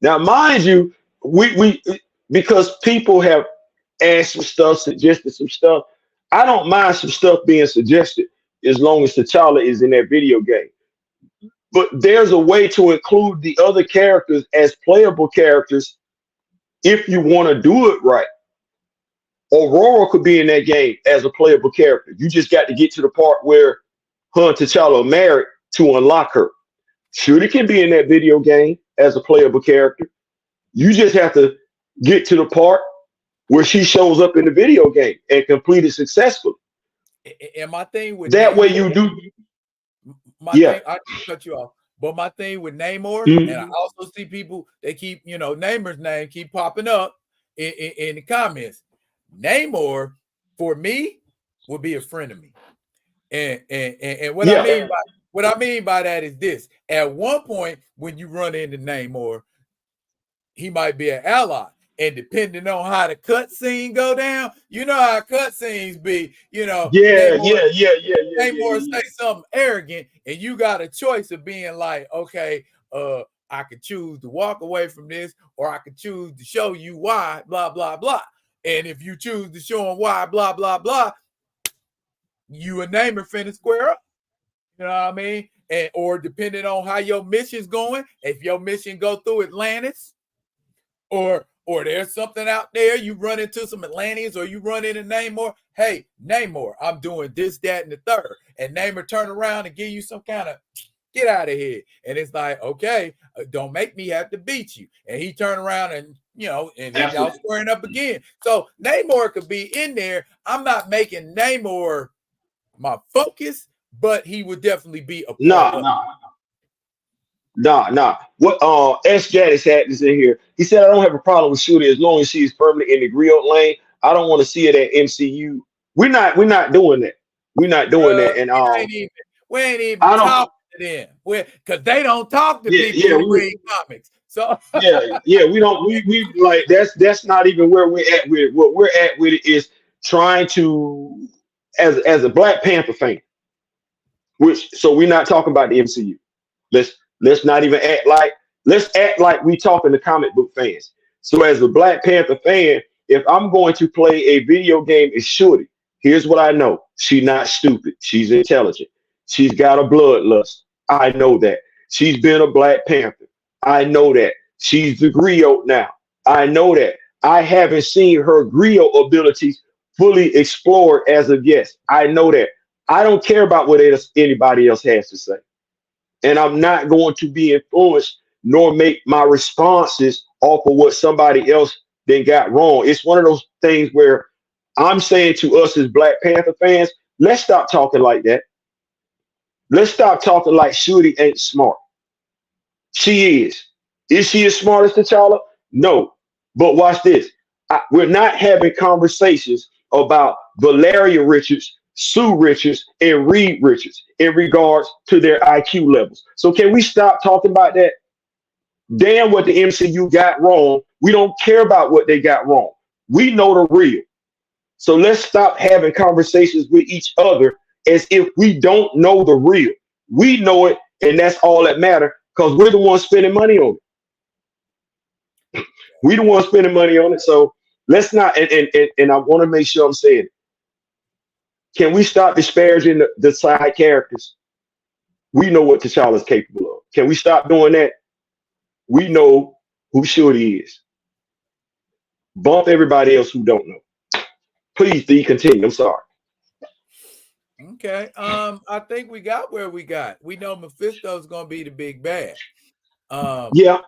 Now, mind you, we because people have asked some stuff, suggested some stuff. I don't mind some stuff being suggested as long as T'Challa is in that video game. But there's a way to include the other characters as playable characters if you want to do it right. Aurora could be in that game as a playable character. You just got to get to the part where her and T'Challa are married to unlock her. Shuri can be in that video game as a playable character. You just have to get to the part where she shows up in the video game and complete it successfully. And my thing with that Namor, way you do. Thing, I cut you off. But my thing with Namor, and I also see people, they keep, Namor's name keep popping up in the comments. Namor, for me, would be a friend of me. And what I mean by that is this. At one point, when you run into Namor, he might be an ally. And depending on how the cutscene go down, you know how cutscenes be, Namor say something arrogant, and you got a choice of being like, okay, I could choose to walk away from this, or I could choose to show you why, blah, blah, blah. And if you choose to show him why, blah, blah, blah, you and Namor finna square up. You know what I mean? And or depending on how your mission's going, if your mission go through Atlantis, or there's something out there, you run into some Atlanteans, or you run into Namor. Hey, Namor, I'm doing this, that, and the third. And Namor turn around and give you some kind of get out of here. And it's like, okay, don't make me have to beat you. And he turn around and, and then y'all squaring up again. So Namor could be in there. I'm not making Namor my focus, but he would definitely be a part Nah. What S. Jadis had this in here. He said, I don't have a problem with Shuri as long as she's permanently in the griot lane. I don't want to see it at MCU. We're not doing that. We're not doing that. And we ain't even talking to them. Because they don't talk to people who read comics. So we don't we like that's not even where we're at with it. What we're at with it is trying to as a Black Panther fan, so we're not talking about the MCU. Let's not even act like we talking to comic book fans. So as a Black Panther fan, if I'm going to play a video game as Shuri, here's what I know. She's not stupid. She's intelligent. She's got a bloodlust. I know that. She's been a Black Panther. I know that. She's the griot now. I know that. I haven't seen her griot abilities fully explored as of yet. I know that. I don't care about what anybody else has to say. And I'm not going to be influenced nor make my responses off of what somebody else then got wrong. It's one of those things where I'm saying to us as Black Panther fans, let's stop talking like that. Let's stop talking like Shuri ain't smart. She is. Is she as smart as T'Challa? No. But watch this. We're not having conversations about Valeria Richards Sue Richards and Reed Richards in regards to their IQ levels. So can we stop talking about that? Damn what the MCU got wrong. We don't care about what they got wrong. We know the real. So let's stop having conversations with each other as if we don't know the real. We know it, and that's all that matters because we're the ones spending money on it. We the ones spending money on it. So let's not, and I want to make sure I'm saying it. Can we stop disparaging the side characters? We know what T'Challa's capable of. Can we stop doing that? We know who Shorty is. Bump everybody else who don't know. Please, D, continue. I'm sorry. Okay. I think we got where we got. We know Mephisto's gonna be the big bad. Yeah.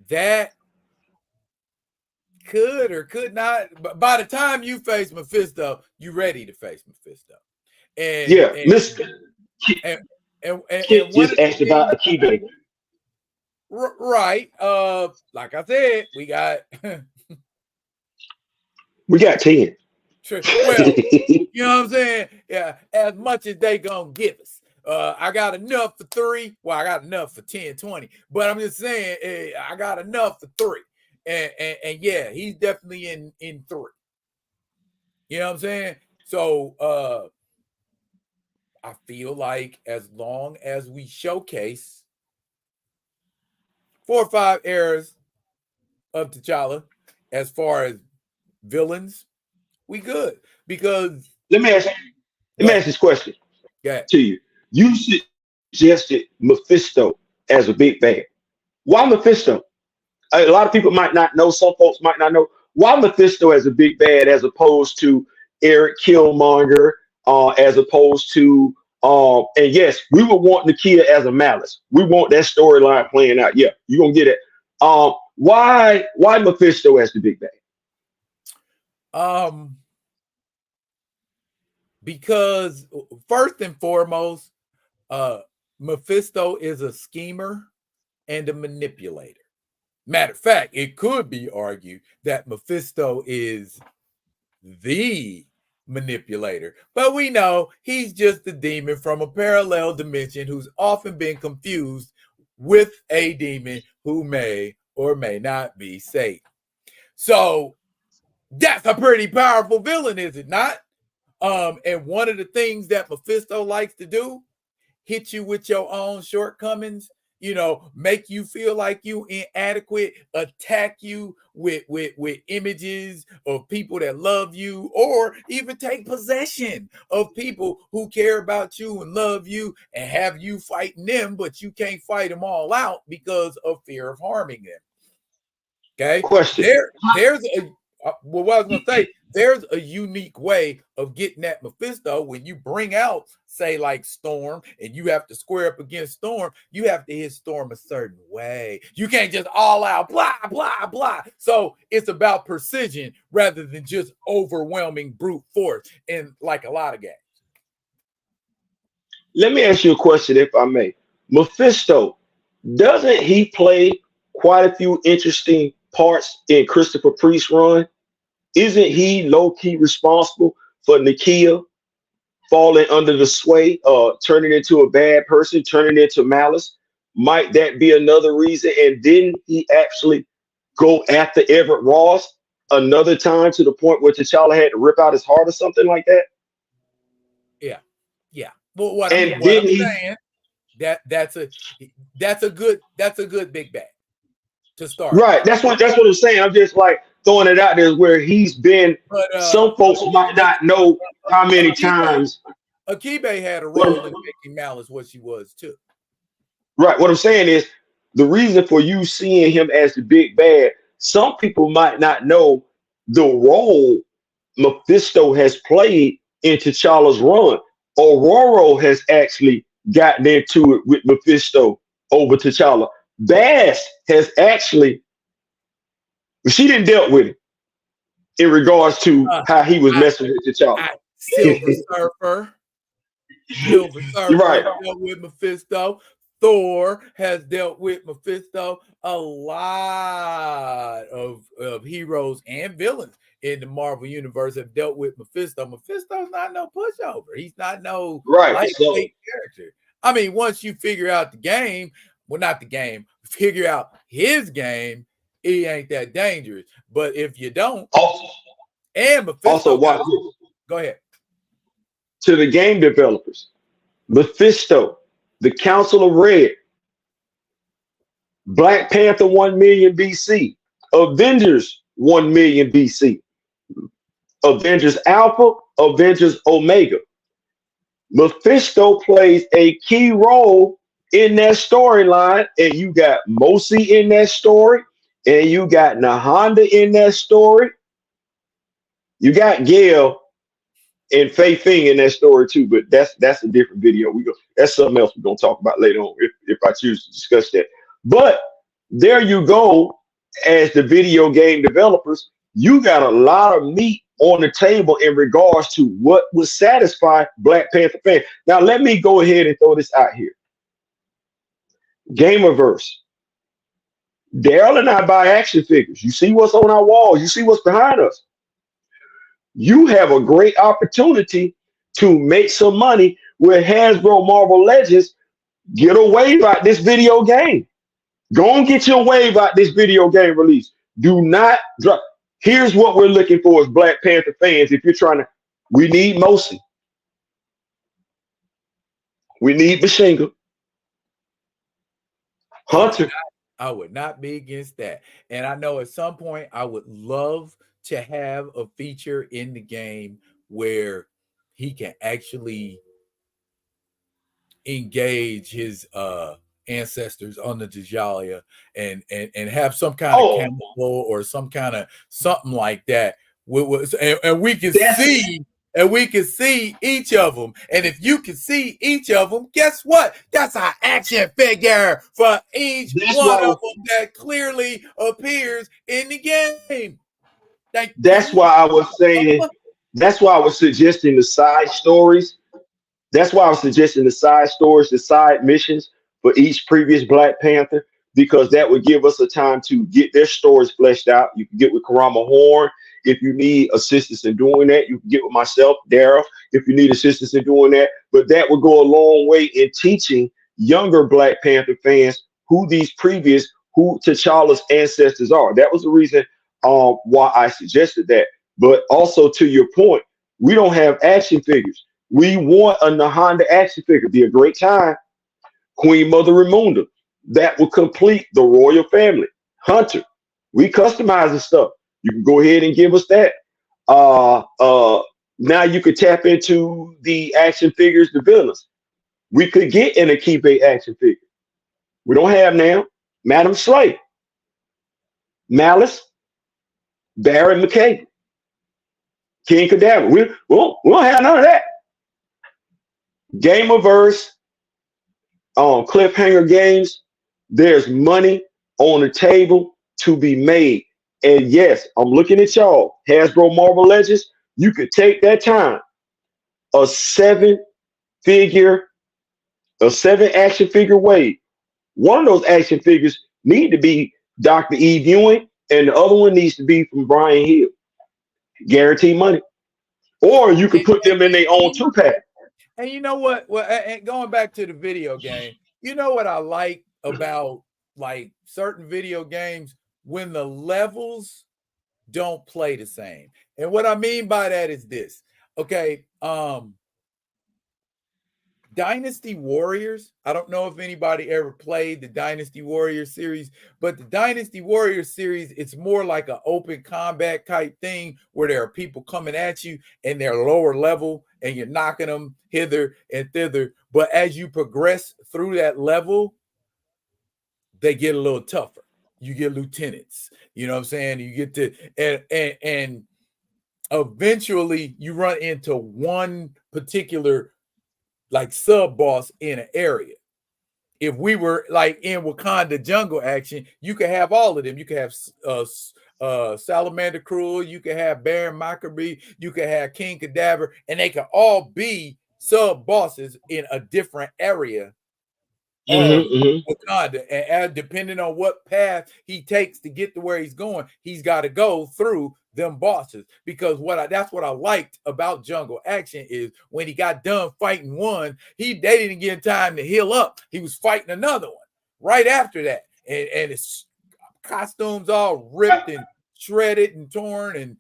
That could or could not. But by the time you face Mephisto, you're ready to face Mephisto. And yeah, listen. And just asked about Akibe. Right. Like I said, we got 10. Well, you know what I'm saying? Yeah, as much as they gonna give us. I got enough for 3. Well, I got enough for 10, 20. But I'm just saying, I got enough for 3. And yeah, he's definitely in 3. You know what I'm saying? So I feel like as long as we showcase 4 or 5 eras of T'Challa as far as villains, we good. Because let me ask this question to you. You suggested Mephisto as a big bad. Why Mephisto? A lot of people might not know. Some folks might not know. Why Mephisto as a big bad as opposed to Eric Killmonger, as opposed to and yes, we would want Nakia as a Malice. We want that storyline playing out. Yeah, you're gonna get it. Why Mephisto as the big bad? Because first and foremost, Mephisto is a schemer and a manipulator. Matter of fact, it could be argued that Mephisto is the manipulator, but we know he's just a demon from a parallel dimension who's often been confused with a demon who may or may not be Satan. So that's a pretty powerful villain, is it not? And one of the things that Mephisto likes to do, hit you with your own shortcomings, you know, make you feel like you inadequate, attack you with images of people that love you, or even take possession of people who care about you and love you and have you fighting them, but you can't fight them all out because of fear of harming them. Okay. Question. There's a what I was gonna say, there's a unique way of getting at Mephisto when you bring out, say, like Storm, and you have to square up against Storm. You have to hit Storm a certain way. You can't just all out blah blah blah. So it's about precision rather than just overwhelming brute force in like a lot of games. Let me ask you a question, if I may. Mephisto, doesn't he play quite a few interesting parts in Christopher Priest's run? Isn't he low-key responsible for Nakia falling under the sway, turning into a bad person, turning into Malice? Might that be another reason? And didn't he actually go after Everett Ross another time to the point where T'Challa had to rip out his heart or something like that? Yeah. Well, what I'm saying, that's a good big bad to start. Right. That's what I'm saying. I'm just like throwing it out there where he's been. But, some folks might not know how many times. Akibe had a role in making Malice what she was too. Right. What I'm saying is the reason for you seeing him as the big bad, some people might not know the role Mephisto has played in T'Challa's run. Aurora has actually gotten into it with Mephisto over T'Challa. Bass has actually, she didn't dealt with it in regards to how he was messing with T'Challa. Silver Surfer right. dealt with Mephisto. Thor has dealt with Mephisto. A lot of heroes and villains in the Marvel universe have dealt with Mephisto. Mephisto's not no pushover. He's not no lightweight character. I mean, once you figure out the game, well, not the game, figure out his game, he ain't that dangerous. But if you don't, and Mephisto, watch go ahead. To the game developers, Mephisto, the Council of Red, Black Panther 1 million BC, Avengers 1 million BC, Avengers Alpha, Avengers Omega. Mephisto plays a key role in that storyline, and you got Mosi in that story, and you got Nahanda in that story. You got Gail and Fei Fing in that story too, but that's a different video. That's something else we're gonna talk about later on if I choose to discuss that. But there you go, as the video game developers, you got a lot of meat on the table in regards to what would satisfy Black Panther fans. Now, let me go ahead and throw this out here. Gamerverse. Daryl and I buy action figures. You see what's on our walls. You see what's behind us. You have a great opportunity to make some money with Hasbro Marvel Legends. Get a wave out this video game. Go and get your wave out this video game release. Do not drop. Here's what we're looking for as Black Panther fans. If you're trying to, we need Mosi. We need Bashinga. Hunter. I would not be against that. And I know at some point I would love to have a feature in the game where he can actually engage his ancestors on the Djalia and have some kind of chemical or some kind of something like that. And we can see. And we can see each of them. And if you can see each of them, guess what? That's an action figure for each one of them that clearly appears in the game. That's why I was saying, that's why I was suggesting the side stories. That's why I was suggesting the side stories, the side missions for each previous Black Panther, because that would give us a time to get their stories fleshed out. You can get with Karama Horn. If you need assistance in doing that, you can get with myself, Daryl, if you need assistance in doing that. But that would go a long way in teaching younger Black Panther fans who T'Challa's ancestors are. That was the reason why I suggested that. But also, to your point, we don't have action figures. We want a Nahanda action figure. Be a great time. Queen Mother Ramunda. That will complete the royal family. Hunter. We customize the stuff. You can go ahead and give us that. Now you could tap into the action figures, the villains. We could get an Akibe action figure. We don't have now. Madam Slay, Malice, Baron McKay, King Cadaver. We don't have none of that. Gamerverse, Cliffhanger Games. There's money on the table to be made. And yes, I'm looking at y'all, Hasbro Marvel Legends. You could take that time, a 7 action figure wave. One of those action figures need to be Dr. Eve Ewing, and the other one needs to be from Brian Hill. Guaranteed money. Or you could put them in their own 2-pack. And you know what? Well, and going back to the video game, you know what I like about like certain video games? When the levels don't play the same. And what I mean by that is this. Okay, Dynasty Warriors. I don't know if anybody ever played the Dynasty Warriors series, but the Dynasty Warriors series, it's more like an open combat type thing where there are people coming at you and they're lower level and you're knocking them hither and thither. But as you progress through that level, they get a little tougher. You get lieutenants, you know what I'm saying? You get to, and eventually you run into one particular like sub boss in an area. If we were like in Wakanda jungle action, you could have all of them. You could have Salamander Cruel, you could have Baron Maccabee, you could have King Cadaver, and they could all be sub bosses in a different area of Wakanda, and depending on what path he takes to get to where he's going, he's got to go through them bosses. Because that's what I liked about Jungle Action is when he got done fighting one, they didn't get time to heal up. He was fighting another one right after that, and his costumes all ripped and shredded and torn, and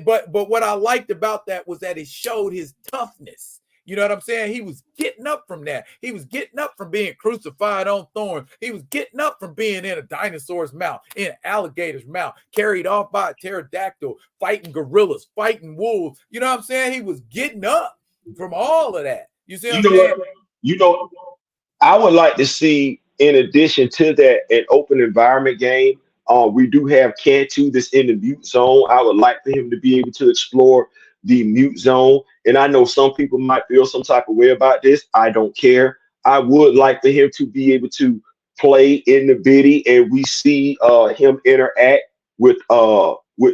but what I liked about that was that it showed his toughness. You know what I'm saying? He was getting up from that. He was getting up from being crucified on thorns. He was getting up from being in a dinosaur's mouth, in an alligator's mouth, carried off by a pterodactyl, fighting gorillas, fighting wolves. You know what I'm saying? He was getting up from all of that. You see what I'm saying? I would like to see, in addition to that, an open environment game. We do have Cantu that's in the mute zone. I would like for him to be able to explore the mute zone. And I know some people might feel some type of way about this. I don't care. I would like for him to be able to play in the biddy, and we see him interact with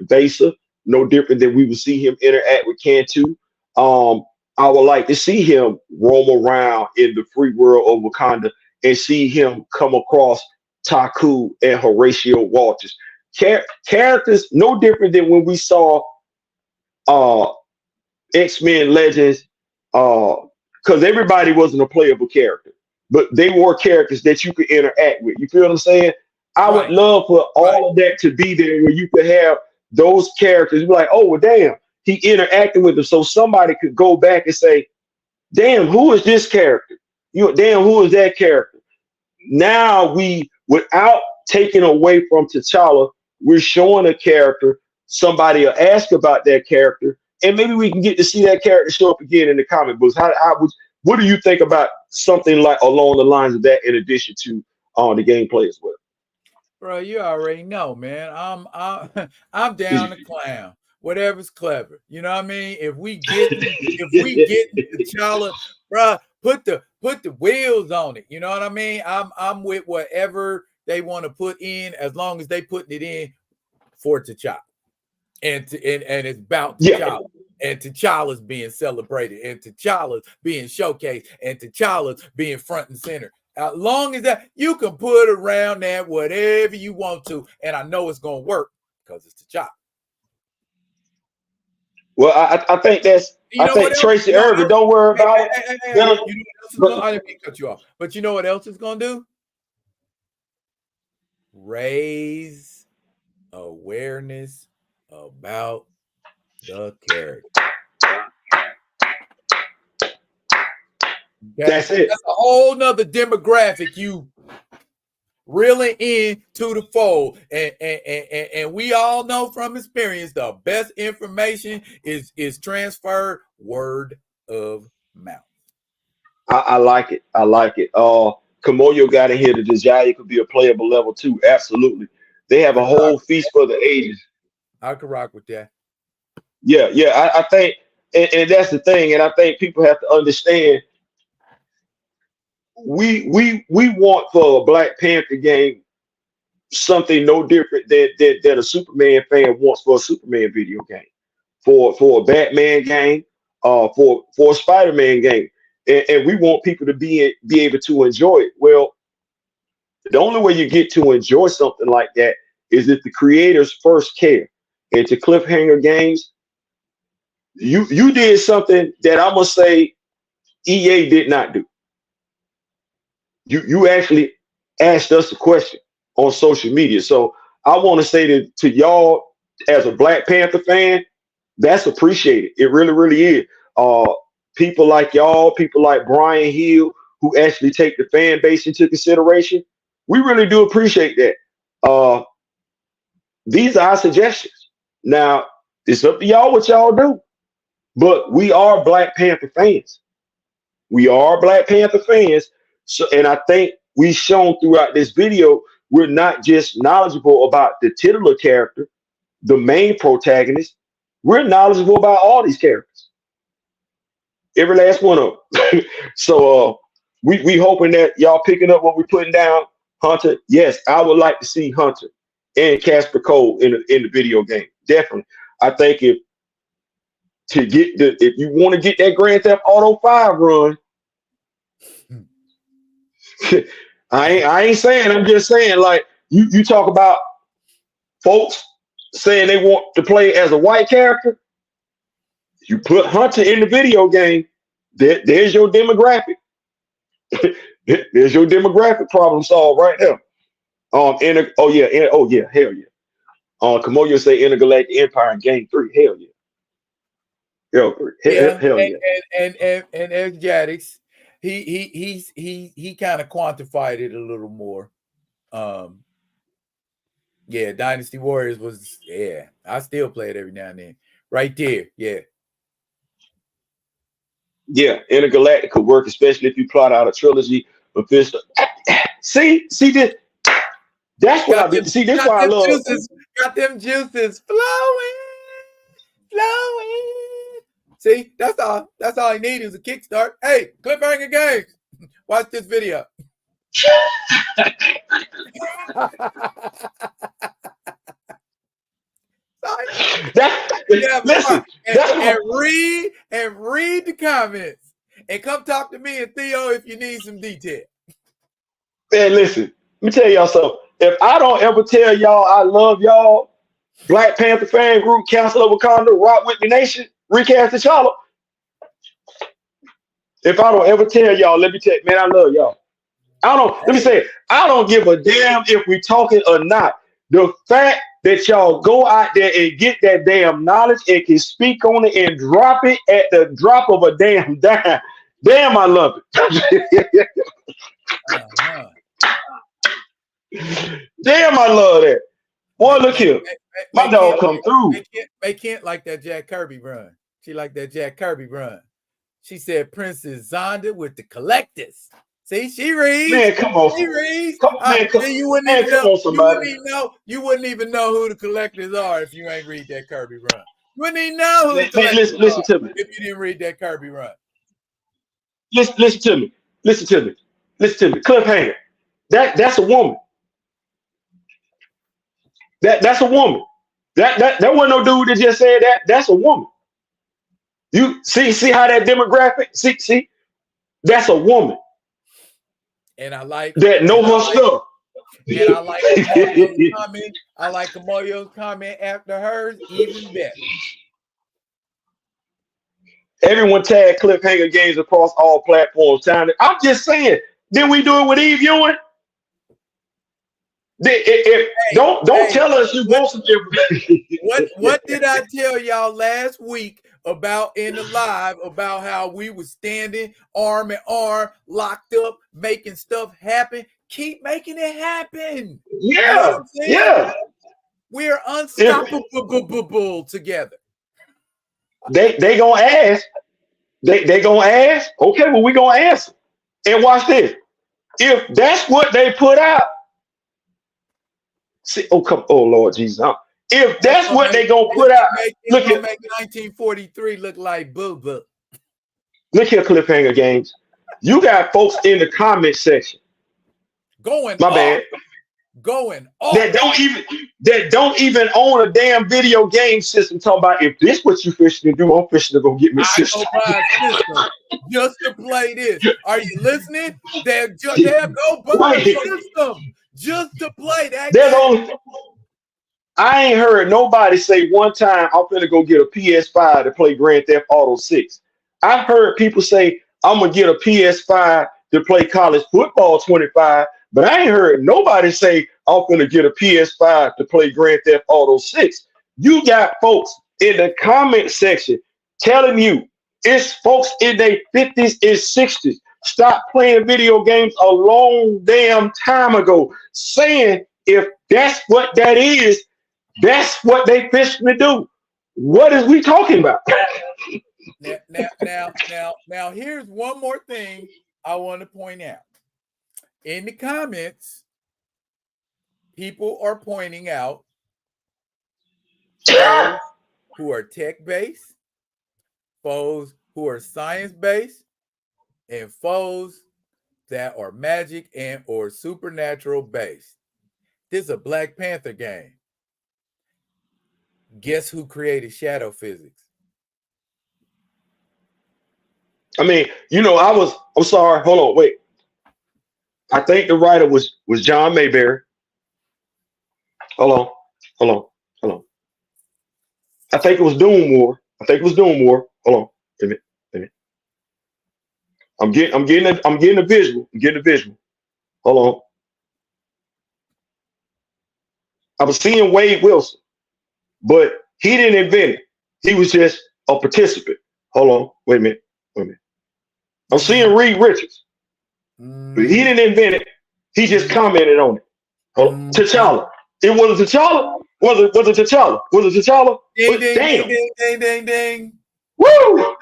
Besa, no different than we would see him interact with Cantu. I would like to see him roam around in the free world of Wakanda and see him come across Taku and Horatio Walters. Characters no different than when we saw X-Men Legends, because everybody wasn't a playable character, but they were characters that you could interact with. You feel what I'm saying? I would love for all of that to be there, where you could have those characters be like, oh, well, damn, he interacted with them. So somebody could go back and say, damn, who is this character? Damn, who is that character? Now without taking away from T'Challa, we're showing a character. Somebody will ask about that character, and maybe we can get to see that character show up again in the comic books. What do you think about something like along the lines of that, in addition to the gameplay as well? Bro, you already know, man. I'm down to clown. Whatever's clever. You know what I mean? If we get T'Challa, bro, put the wheels on it. You know what I mean? I'm with whatever they want to put in, as long as they putting it in for T'Challa. And it's about T'Challa. And T'Challa's being celebrated, and T'Challa's being showcased, and T'Challa's being front and center. As long as that, you can put around that whatever you want to, and I know it's gonna work because it's T'Challa. Well, I think that's. I think Tracy Irvin. Don't worry about it. You know what else is gonna, I didn't mean to cut you off, but you know what else is gonna do? Raise awareness about the character. Okay? That's it. That's a whole nother demographic you reeling into the fold, and we all know from experience the best information is transferred word of mouth. I like it. I like it. Kamoyo got in here. The Desire could be a playable level too. Absolutely. They have a whole feast for the ages. I could rock with that. Yeah. I think, and that's the thing. And I think people have to understand. We want for a Black Panther game something no different than a Superman fan wants for a Superman video game, for a Batman game, for a Spider-Man game, and we want people to be able to enjoy it. Well, the only way you get to enjoy something like that is if the creators first care. And to Cliffhanger Games, you did something that I'm gonna say EA did not do. You actually asked us a question on social media. So I want to say to y'all, as a Black Panther fan, that's appreciated. It really, really is. People like y'all, people like Brian Hill, who actually take the fan base into consideration, we really do appreciate that. These are our suggestions. Now, it's up to y'all what y'all do. But we are Black Panther fans. We are Black Panther fans. So, and I think we've shown throughout this video, we're not just knowledgeable about the titular character, the main protagonist. We're knowledgeable about all these characters, every last one of them. So we hoping that y'all picking up what we're putting down. Hunter, yes, I would like to see Hunter and Casper Cole in the video game. Definitely. I think if you want to get that Grand Theft Auto 5 run, I ain't saying. I'm just saying, like you talk about folks saying they want to play as a white character. You put Hunter in the video game. There's your demographic. There's your demographic problem solved right there. Hell yeah. Kamoyo say Intergalactic Empire in Game 3. Hell yeah. Hell yeah. And as Jadix, he kind of quantified it a little more. Yeah, Dynasty Warriors was, yeah, I still play it every now and then. Right there, yeah. Yeah, Intergalactic could work, especially if you plot out a trilogy of this. See this. That's what I did. See, this why I love. Got them juices flowing. See, that's all I need is a kickstart. Hey, Cliffhanger Games, watch this video. Listen, and read the comments and come talk to me and Theo if you need some detail. Man, listen, let me tell y'all something. If I don't ever tell y'all I love y'all, Black Panther fan group, Council of Wakanda, Rock With Me Nation, Recast T'Challa. If I don't ever tell y'all, let me tell you, man, I love y'all. Let me say it. I don't give a damn if we talking or not. The fact that y'all go out there and get that damn knowledge and can speak on it and drop it at the drop of a damn dime. Damn, I love it. Damn, I love that. Boy, look here. My dog come through. They can't like that Jack Kirby run. She like that Jack Kirby run. She said Princess Zonda with the collectors. See, she reads. Man, come on. She reads. You wouldn't even know who the collectors are if you ain't read that Kirby run. You wouldn't even know who the collectors listen to me. If you didn't read that Kirby run. Listen to me. Cliffhanger. That's a woman. That's a woman. That wasn't no dude that just said that. That's a woman. You see how that demographic? See, that's a woman. And I like that know her stuff. And I like Kamoyo's comment. I like Kamoyo's comment after hers even better. Everyone tag Cliffhanger Games across all platforms. I'm just saying. Didn't we do it with Eve Ewing? Don't tell us you want some. What did I tell y'all last week about in the live about how we were standing arm in arm, locked up, making stuff happen? Keep making it happen. Yeah, you know we're unstoppable together. They gonna ask. They gonna ask. Okay, well we gonna answer. And watch this. If that's what they put out. See, oh Lord Jesus! If that's what they gonna put out, look at make 1943 look like boo boo. Look here, Cliffhanger Games. You got folks in the comment section going that don't even own a damn video game system. Talking about if this what you fishing to do, I'm fishing to go get me a system. Just to play this. Are you listening? They'll go buy a system. Just to play that game. I ain't heard nobody say one time I'm gonna go get a PS5 to play Grand Theft Auto 6. I've heard people say I'm gonna get a PS5 to play College Football 25, but I ain't heard nobody say I'm gonna get a PS5 to play Grand Theft Auto 6. You got folks in the comment section telling you it's folks in their 50s and 60s. Stop playing video games a long damn time ago, saying if that's what that is, that's what they fishing to do. What is we talking about? Now, here's one more thing I want to point out. In the comments, people are pointing out those who are tech-based, foes who are science-based, and foes that are magic and or supernatural based. This is a Black Panther game. Guess who created shadow physics? I mean, I'm sorry. Hold on, wait. I think the writer was John Mayberry. Hold on. I think it was Doom War. Hold on. Wait a minute. I'm getting a visual. Hold on. I was seeing Wade Wilson, but he didn't invent it. He was just a participant. Hold on. Wait a minute. I'm seeing Reed Richards, but he didn't invent it. He just commented on it. T'Challa. It wasn't T'Challa. Was it T'Challa? Ding. Woo!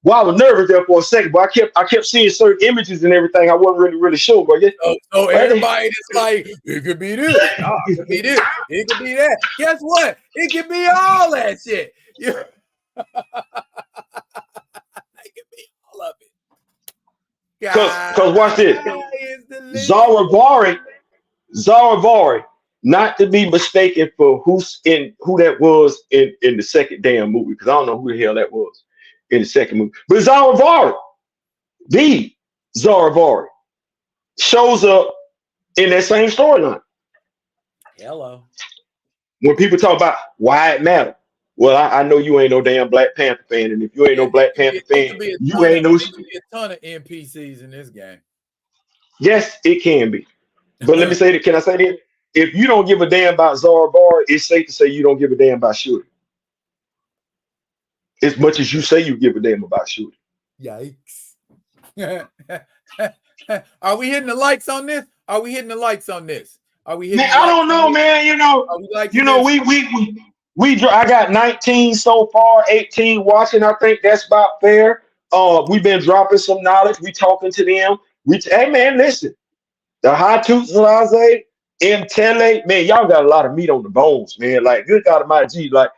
Well, I was nervous there for a second, but I kept seeing certain images and everything. I wasn't really sure, but yeah. So everybody is like, it could be this, it could be this, it could be that. Guess what? It could be all that shit. Yeah. It could be all of it. Because watch this. Zaravari, not to be mistaken for who that was in the second damn movie, because I don't know who the hell that was in the second movie. But Zaravari shows up in that same storyline. Hello. When people talk about why it matters, well, I know you ain't no damn Black Panther fan, and if you ain't no Black Panther fan, you ain't no. There could be a ton of NPCs in this game. Yes, it can be. But let me say that. Can I say that? If you don't give a damn about Zaravar, it's safe to say you don't give a damn about Shuri. As much as you say you give a damn about Shuri. Yikes. Are we hitting the likes on this? Are we hitting? Man, I don't know, man. I got 19 so far, 18 watching. I think that's about fair. We've been dropping some knowledge. We talking to them. Hey man, listen. The high toots Laze, Tele, man, y'all got a lot of meat on the bones, man. Like, good God Almighty, like,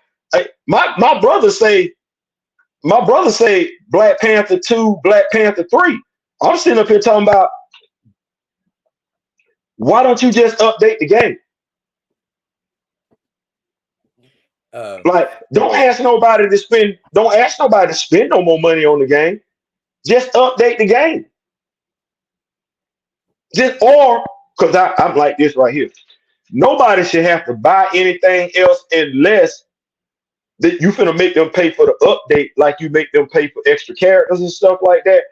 my brother say Black Panther 2, Black Panther 3. I'm sitting up here talking about, why don't you just update the game? Like, don't ask nobody to spend no more money on the game. Just update the game. Because I'm like this right here. Nobody should have to buy anything else unless that you finna make them pay for the update, like you make them pay for extra characters and stuff like that.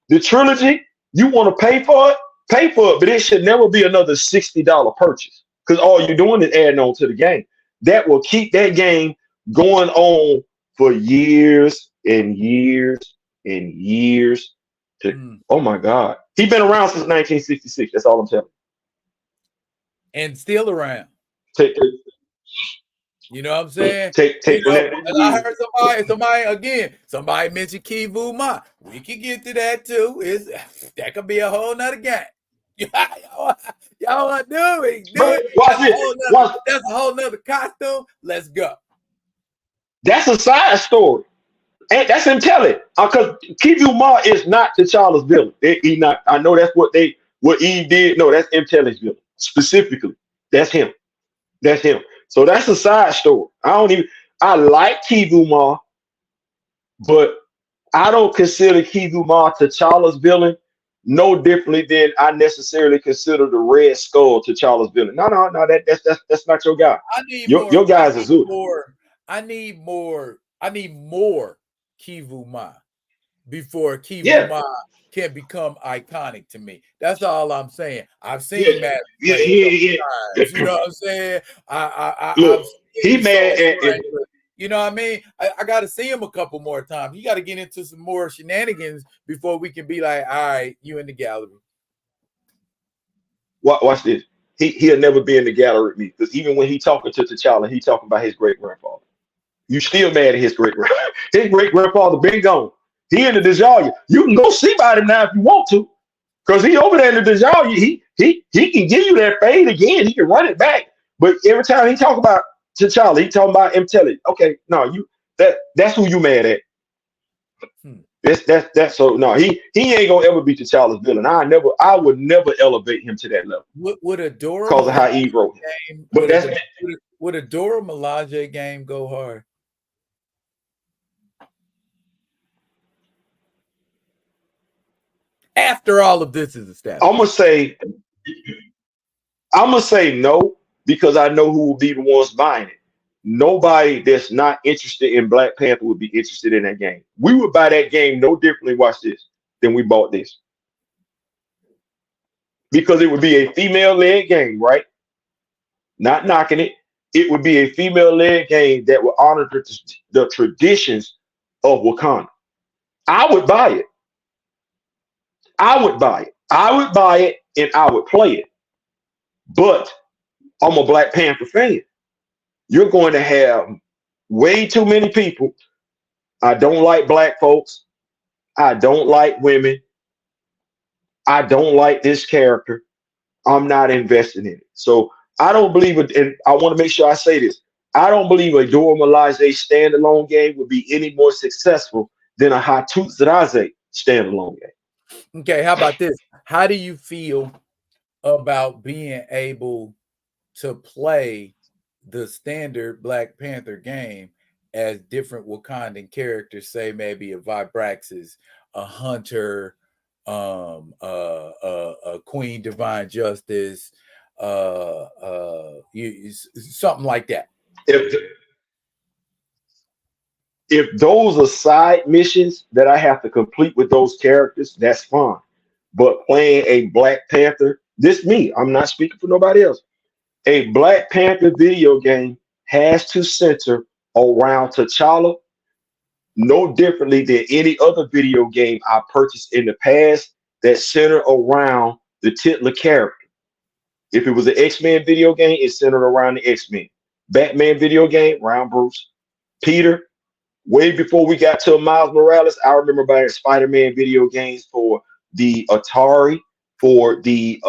The trilogy, you want to pay for it, but it should never be another $60 purchase, because all you're doing is adding on to the game. That will keep that game going on for years and years and years. Oh my God. He's been around since 1966. That's all I'm telling you. And still around. You know what I'm saying? I heard somebody mentioned Kivu Ma. We can get to that too. That could be a whole nother game. Y'all want to do it? That's a whole nother costume. Let's go. That's a side story. And that's him telling. Because Kivu Ma is not T'Challa's villain. He not. I know that's what Eve did. No, that's Telly's villain. Specifically. That's him. So that's a side story. I like Kivu Ma, but I don't consider Kivu Ma T'Challa's villain no differently than I necessarily consider the Red Skull T'Challa's villain. No, that's not your guy. Your guy's a Zulu. I need more Kivu Ma before Kivu Ma can become iconic to me. That's all I'm saying. I've seen Matt. You know what I'm saying? He mad at you know what I mean? I got to see him a couple more times. You got to get into some more shenanigans before we can be like, all right, you in the gallery. Watch this. He'll never be in the gallery with me, because even when he talking to T'Challa, he talking about his great grandfather. You still mad at his great grandfather? His great grandfather been gone. He in the Dejalia. You can go see about him now if you want to, because he over there in the Dejalia. He can give you that fade again. He can run it back. But every time he talk about T'Challa, he talking about Telly. Okay, no, that's who you mad at. That's so no. He ain't gonna ever be T'Challa's villain. I would never elevate him to that level. Would a Dora because of how Eve wrote him. But would a Dora Milaje game go hard? after all of this is established? I'm gonna say no, because I know who will be the ones buying it. Nobody that's not interested in Black Panther would be interested in that game. We would buy that game no differently, watch this, than we bought this. Because it would be a female-led game, right? Not knocking it. It would be a female-led game that would honor the traditions of Wakanda. I would buy it. I would buy it. I would buy it and I would play it. But I'm a Black Panther fan. You're going to have way too many people. I don't like black folks. I don't like women. I don't like this character. I'm not invested in it. So I don't believe it. And I want to make sure I say this. I don't believe a Dora Milaje standalone game would be any more successful than a Hatuzaraze standalone game. Okay, how about this? How do you feel about being able to play the standard Black Panther game as different Wakandan characters, say maybe a Vibraxis, a Hunter, a Queen Divine Justice, something like that? If those are side missions that I have to complete with those characters, that's fine. But playing a Black Panther, this me, I'm not speaking for nobody else. A Black Panther video game has to center around T'Challa, no differently than any other video game I purchased in the past that center around the titular character. If it was an X-Men video game, it's centered around the X-Men. Batman video game, around Bruce. Peter, way before we got to Miles Morales, I remember buying Spider-Man video games for the Atari, for the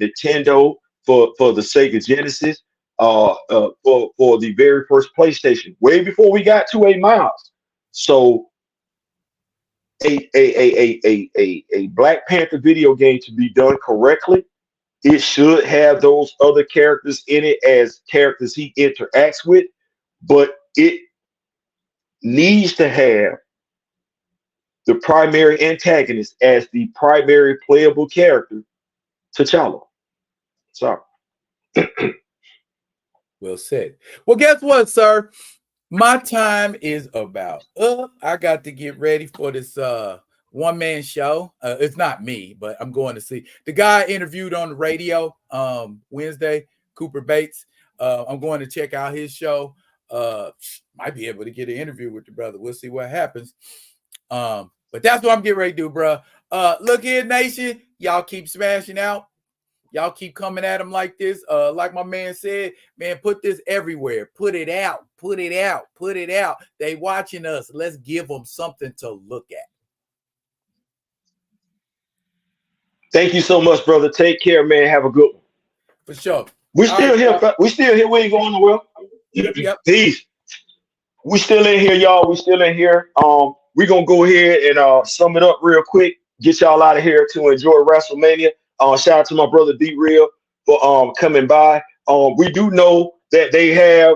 Nintendo, for the Sega Genesis, for the very first PlayStation, way before we got to a Miles. So a Black Panther video game to be done correctly, it should have those other characters in it as characters he interacts with, but it needs to have the primary antagonist as the primary playable character, T'Challa. Sorry. Well said. Well, guess what, sir? My time is about up. I got to get ready for this one-man show. It's not me, but I'm going to see the guy interviewed on the radio Wednesday, Cooper Bates. I'm going to check out his show. Might be able to get an interview with the brother. We'll see what happens. But that's what I'm getting ready to do, bro. Look here, nation. Y'all keep smashing out. Y'all keep coming at him like this. Like my man said, man, put this everywhere. Put it out. Put it out. Put it out. They watching us. Let's give them something to look at. Thank you so much, brother. Take care, man. Have a good one. For sure. We still here. We still here. We ain't going nowhere. Yep. Peace. We still in here, y'all. We still in here. We're gonna go ahead and sum it up real quick. Get y'all out of here to enjoy WrestleMania. Shout out to my brother D Real for coming by. We do know that they have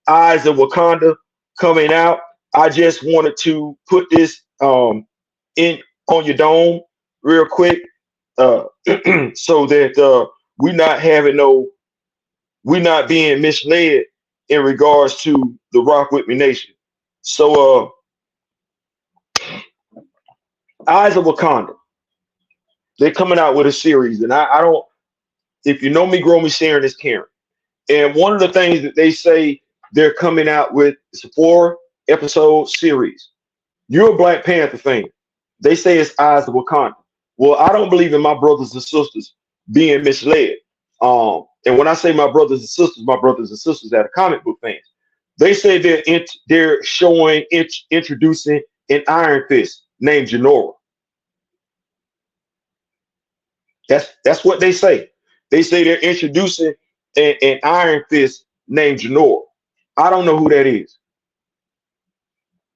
Eyes of Wakanda coming out. I just wanted to put this in on your dome real quick, so that we're not being misled in regards to the Rock With Me Nation. So Eyes of Wakanda, they're coming out with a series, and I don't, if you know me, grow me, sharing is caring. And one of the things that they say they're coming out with is a 4-episode series. You're a Black Panther fan. They say it's Eyes of Wakanda. Well, I don't believe in my brothers and sisters being misled. And when I say my brothers and sisters that are comic book fans, they say they're introducing an Iron Fist named Janora. That's what they say. They say they're introducing an Iron Fist named Janora. I don't know who that is.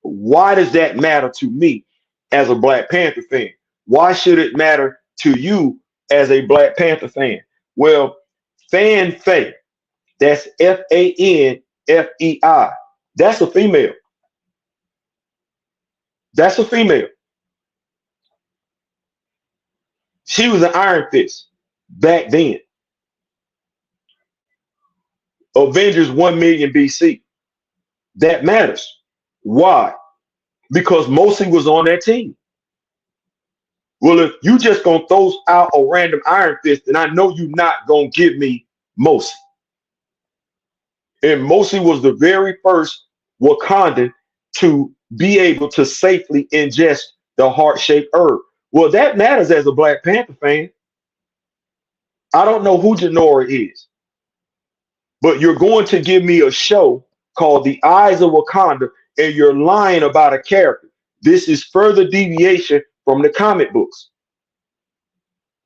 Why does that matter to me as a Black Panther fan? Why should it matter to you as a Black Panther fan? Well, Fan Faye, that's Fanfei. That's a female. That's a female. She was an Iron Fist back then. Avengers 1 million BC. That matters. Why? Because Mosi was on that team. Well, if you just gonna throw out a random Iron Fist, then I know you're not gonna give me Mosi. And Mosi was the very first Wakandan to be able to safely ingest the heart-shaped herb. Well, that matters as a Black Panther fan. I don't know who Janora is, but you're going to give me a show called The Eyes of Wakanda, and you're lying about a character. This is further deviation from the comic books.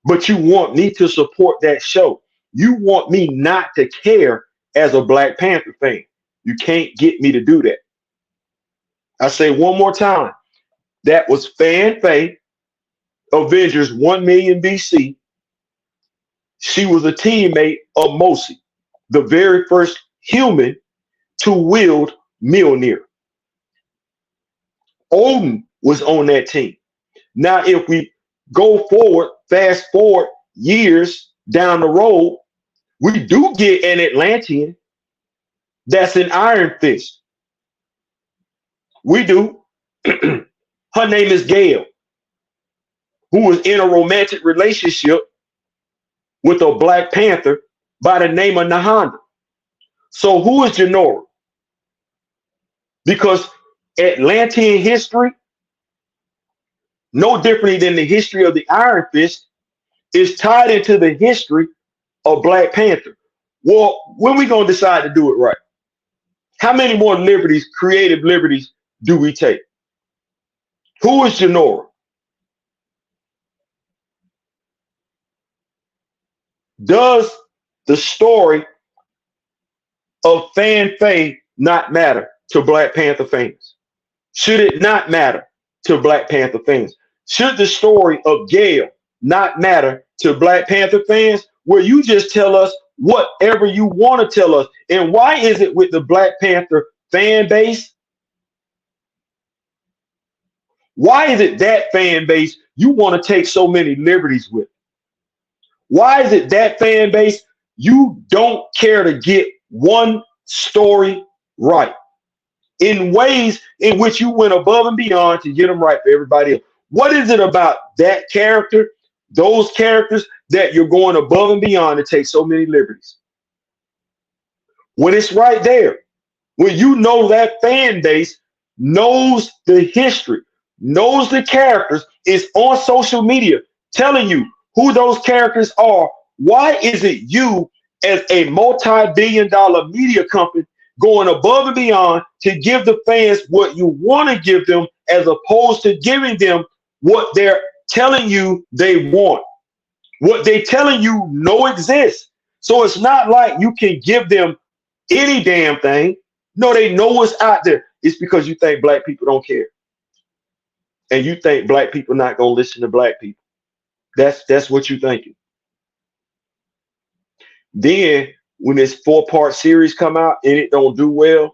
But you want me to support that show. You want me not to care as a Black Panther fan. You can't get me to do that. I say one more time. That was Fan Faye, Avengers 1 million BC. She was a teammate of Mosi, the very first human to wield Mjolnir. Odin was on that team. Now, if we go forward, fast forward years down the road, we do get an Atlantean that's an Iron Fist. We do. Her name is Gale, who was in a romantic relationship with a Black Panther by the name of Nahanda. So who is Janora? Because Atlantean history, no differently than the history of the Iron Fist, is tied into the history of Black Panther. Well, when we gonna decide to do it right? How many more liberties, creative liberties, do we take? Who is Janora? Does the story of Fan Faye not matter to Black Panther fans? Should it not matter to Black Panther fans? Should the story of Gale not matter to Black Panther fans? Where you just tell us whatever you want to tell us. And why is it with the Black Panther fan base? Why is it that fan base you want to take so many liberties with? Why is it that fan base you don't care to get one story right in ways in which you went above and beyond to get them right for everybody else? What is it about that character, those characters, that you're going above and beyond to take so many liberties? When it's right there, when you know that fan base knows the history, knows the characters, is on social media telling you who those characters are, why is it you as a multi-billion-dollar media company going above and beyond to give the fans what you want to give them as opposed to giving them what they're telling you they want, what they're telling you no exists? So it's not like you can give them any damn thing. No, they know what's out there. It's because you think Black people don't care. And you think Black people not going to listen to Black people. That's what you're thinking. Then when this 4-part series come out and it don't do well,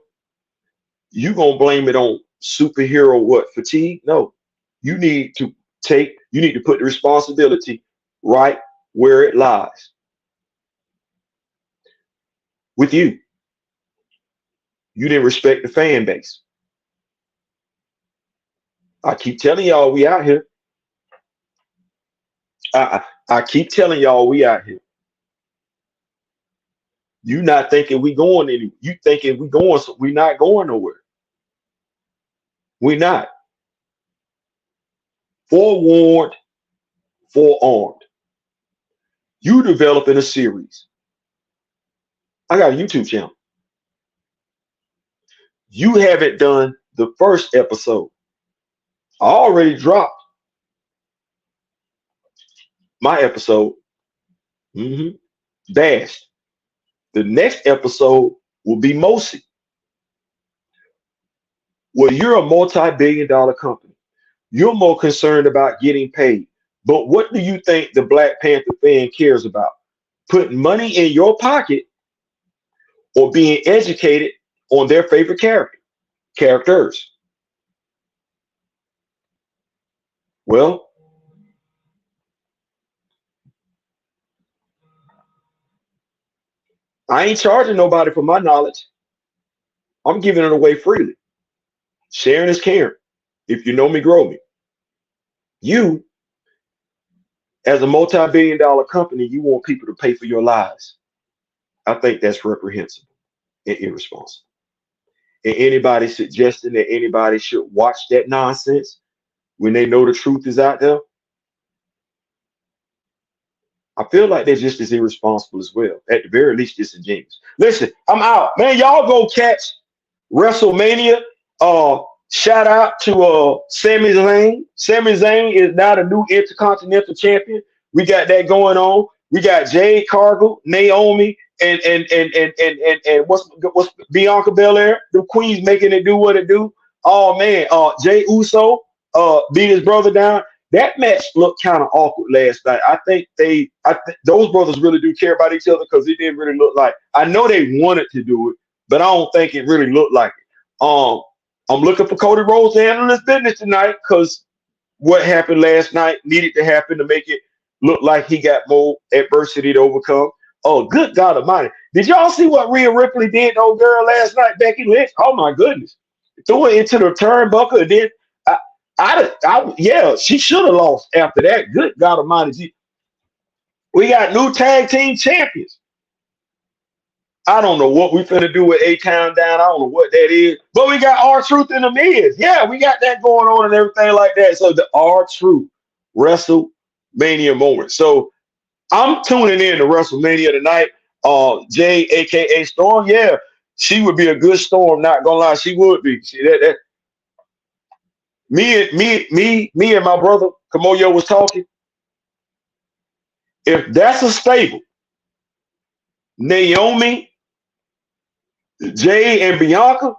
you gonna blame it on superhero fatigue? No. You need to put the responsibility right where it lies. With you. You didn't respect the fan base. I keep telling y'all we out here. I keep telling y'all we out here. You not thinking we going anywhere. You thinking we going, so we not going nowhere. We not. Forewarned, forearmed. You developing a series. I got a YouTube channel. You haven't done the first episode. I already dropped my episode. Dashed. The next episode will be Mosi. Well, you're a multi-billion-dollar company. You're more concerned about getting paid. But what do you think the Black Panther fan cares about? Putting money in your pocket or being educated on their favorite characters? Well, I ain't charging nobody for my knowledge. I'm giving it away freely. Sharing is caring. If you know me, grow me. You, as a multi-billion-dollar company, you want people to pay for your lives. I think that's reprehensible and irresponsible. And anybody suggesting that anybody should watch that nonsense when they know the truth is out there, I feel like they're just as irresponsible as well. At the very least, disingenuous. Listen, I'm out. Man, y'all go catch WrestleMania. Shout out to Sami Zayn. Sami Zayn is now the new Intercontinental Champion. We got that going on. We got Jade Cargill, Naomi, and what's Bianca Belair, the Queen's making it do what it do. Oh man, Jey Uso beat his brother down. That match looked kind of awkward last night. I think those brothers really do care about each other because it didn't really look like. I know they wanted to do it, but I don't think it really looked like it. I'm looking for Cody Rhodes to handle his business tonight because what happened last night needed to happen to make it look like he got more adversity to overcome. Oh, good God Almighty! Did y'all see what Rhea Ripley did to old girl last night, Becky Lynch? Oh my goodness! Threw her into the turnbuckle and then. Yeah, she should have lost after that. Good God Almighty. We got new tag team champions. I don't know what we finna do with A-Town Down. I don't know what that is. But we got R-Truth and the Miz. Yeah, we got that going on and everything like that. So the R-Truth WrestleMania moment. So I'm tuning in to WrestleMania tonight. Jay, a.k.a. Storm, yeah, she would be a good Storm. Not gonna lie, she would be. Me and my brother Kamoyo was talking. If that's a stable, Naomi, Jay, and Bianca,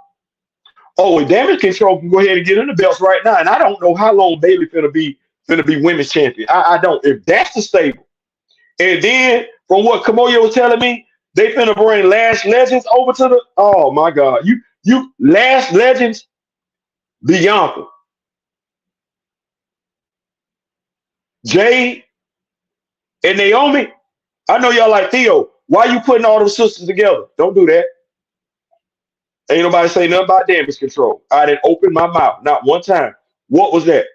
and Damage Control can go ahead and get in the belts right now. And I don't know how long Bayley finna be women's champion. I don't. If that's the stable, and then from what Kamoyo was telling me, they finna bring Lash Legends over to the. Oh my God, you Lash Legends, Bianca. Jay and Naomi, I know y'all like Theo. Why you putting all those sisters together? Don't do that. Ain't nobody say nothing about Damage Control. I didn't open my mouth not one time. What was that?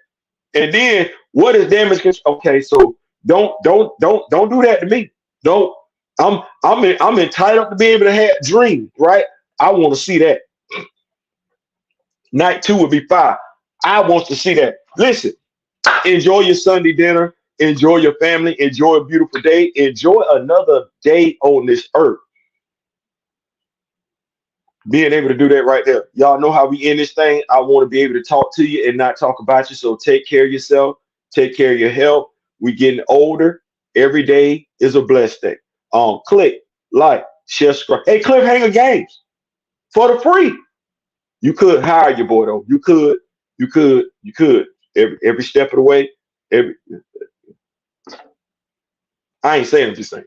And then what is Damage Control? Okay, so don't do that to me. Don't. I'm entitled to be able to have dreams, right? I want to see that. Night 2 would be 5. I want to see that. Listen. Enjoy your Sunday dinner. Enjoy your family. Enjoy a beautiful day. Enjoy another day on this earth. Being able to do that right there. Y'all know how we end this thing. I want to be able to talk to you and not talk about you. So take care of yourself. Take care of your health. We getting older. Every day is a blessed day. Click, like, share, subscribe. Hey, Cliffhanger Games for the free. You could hire your boy though. You could. Every step of the way. I ain't saying, I'm just saying.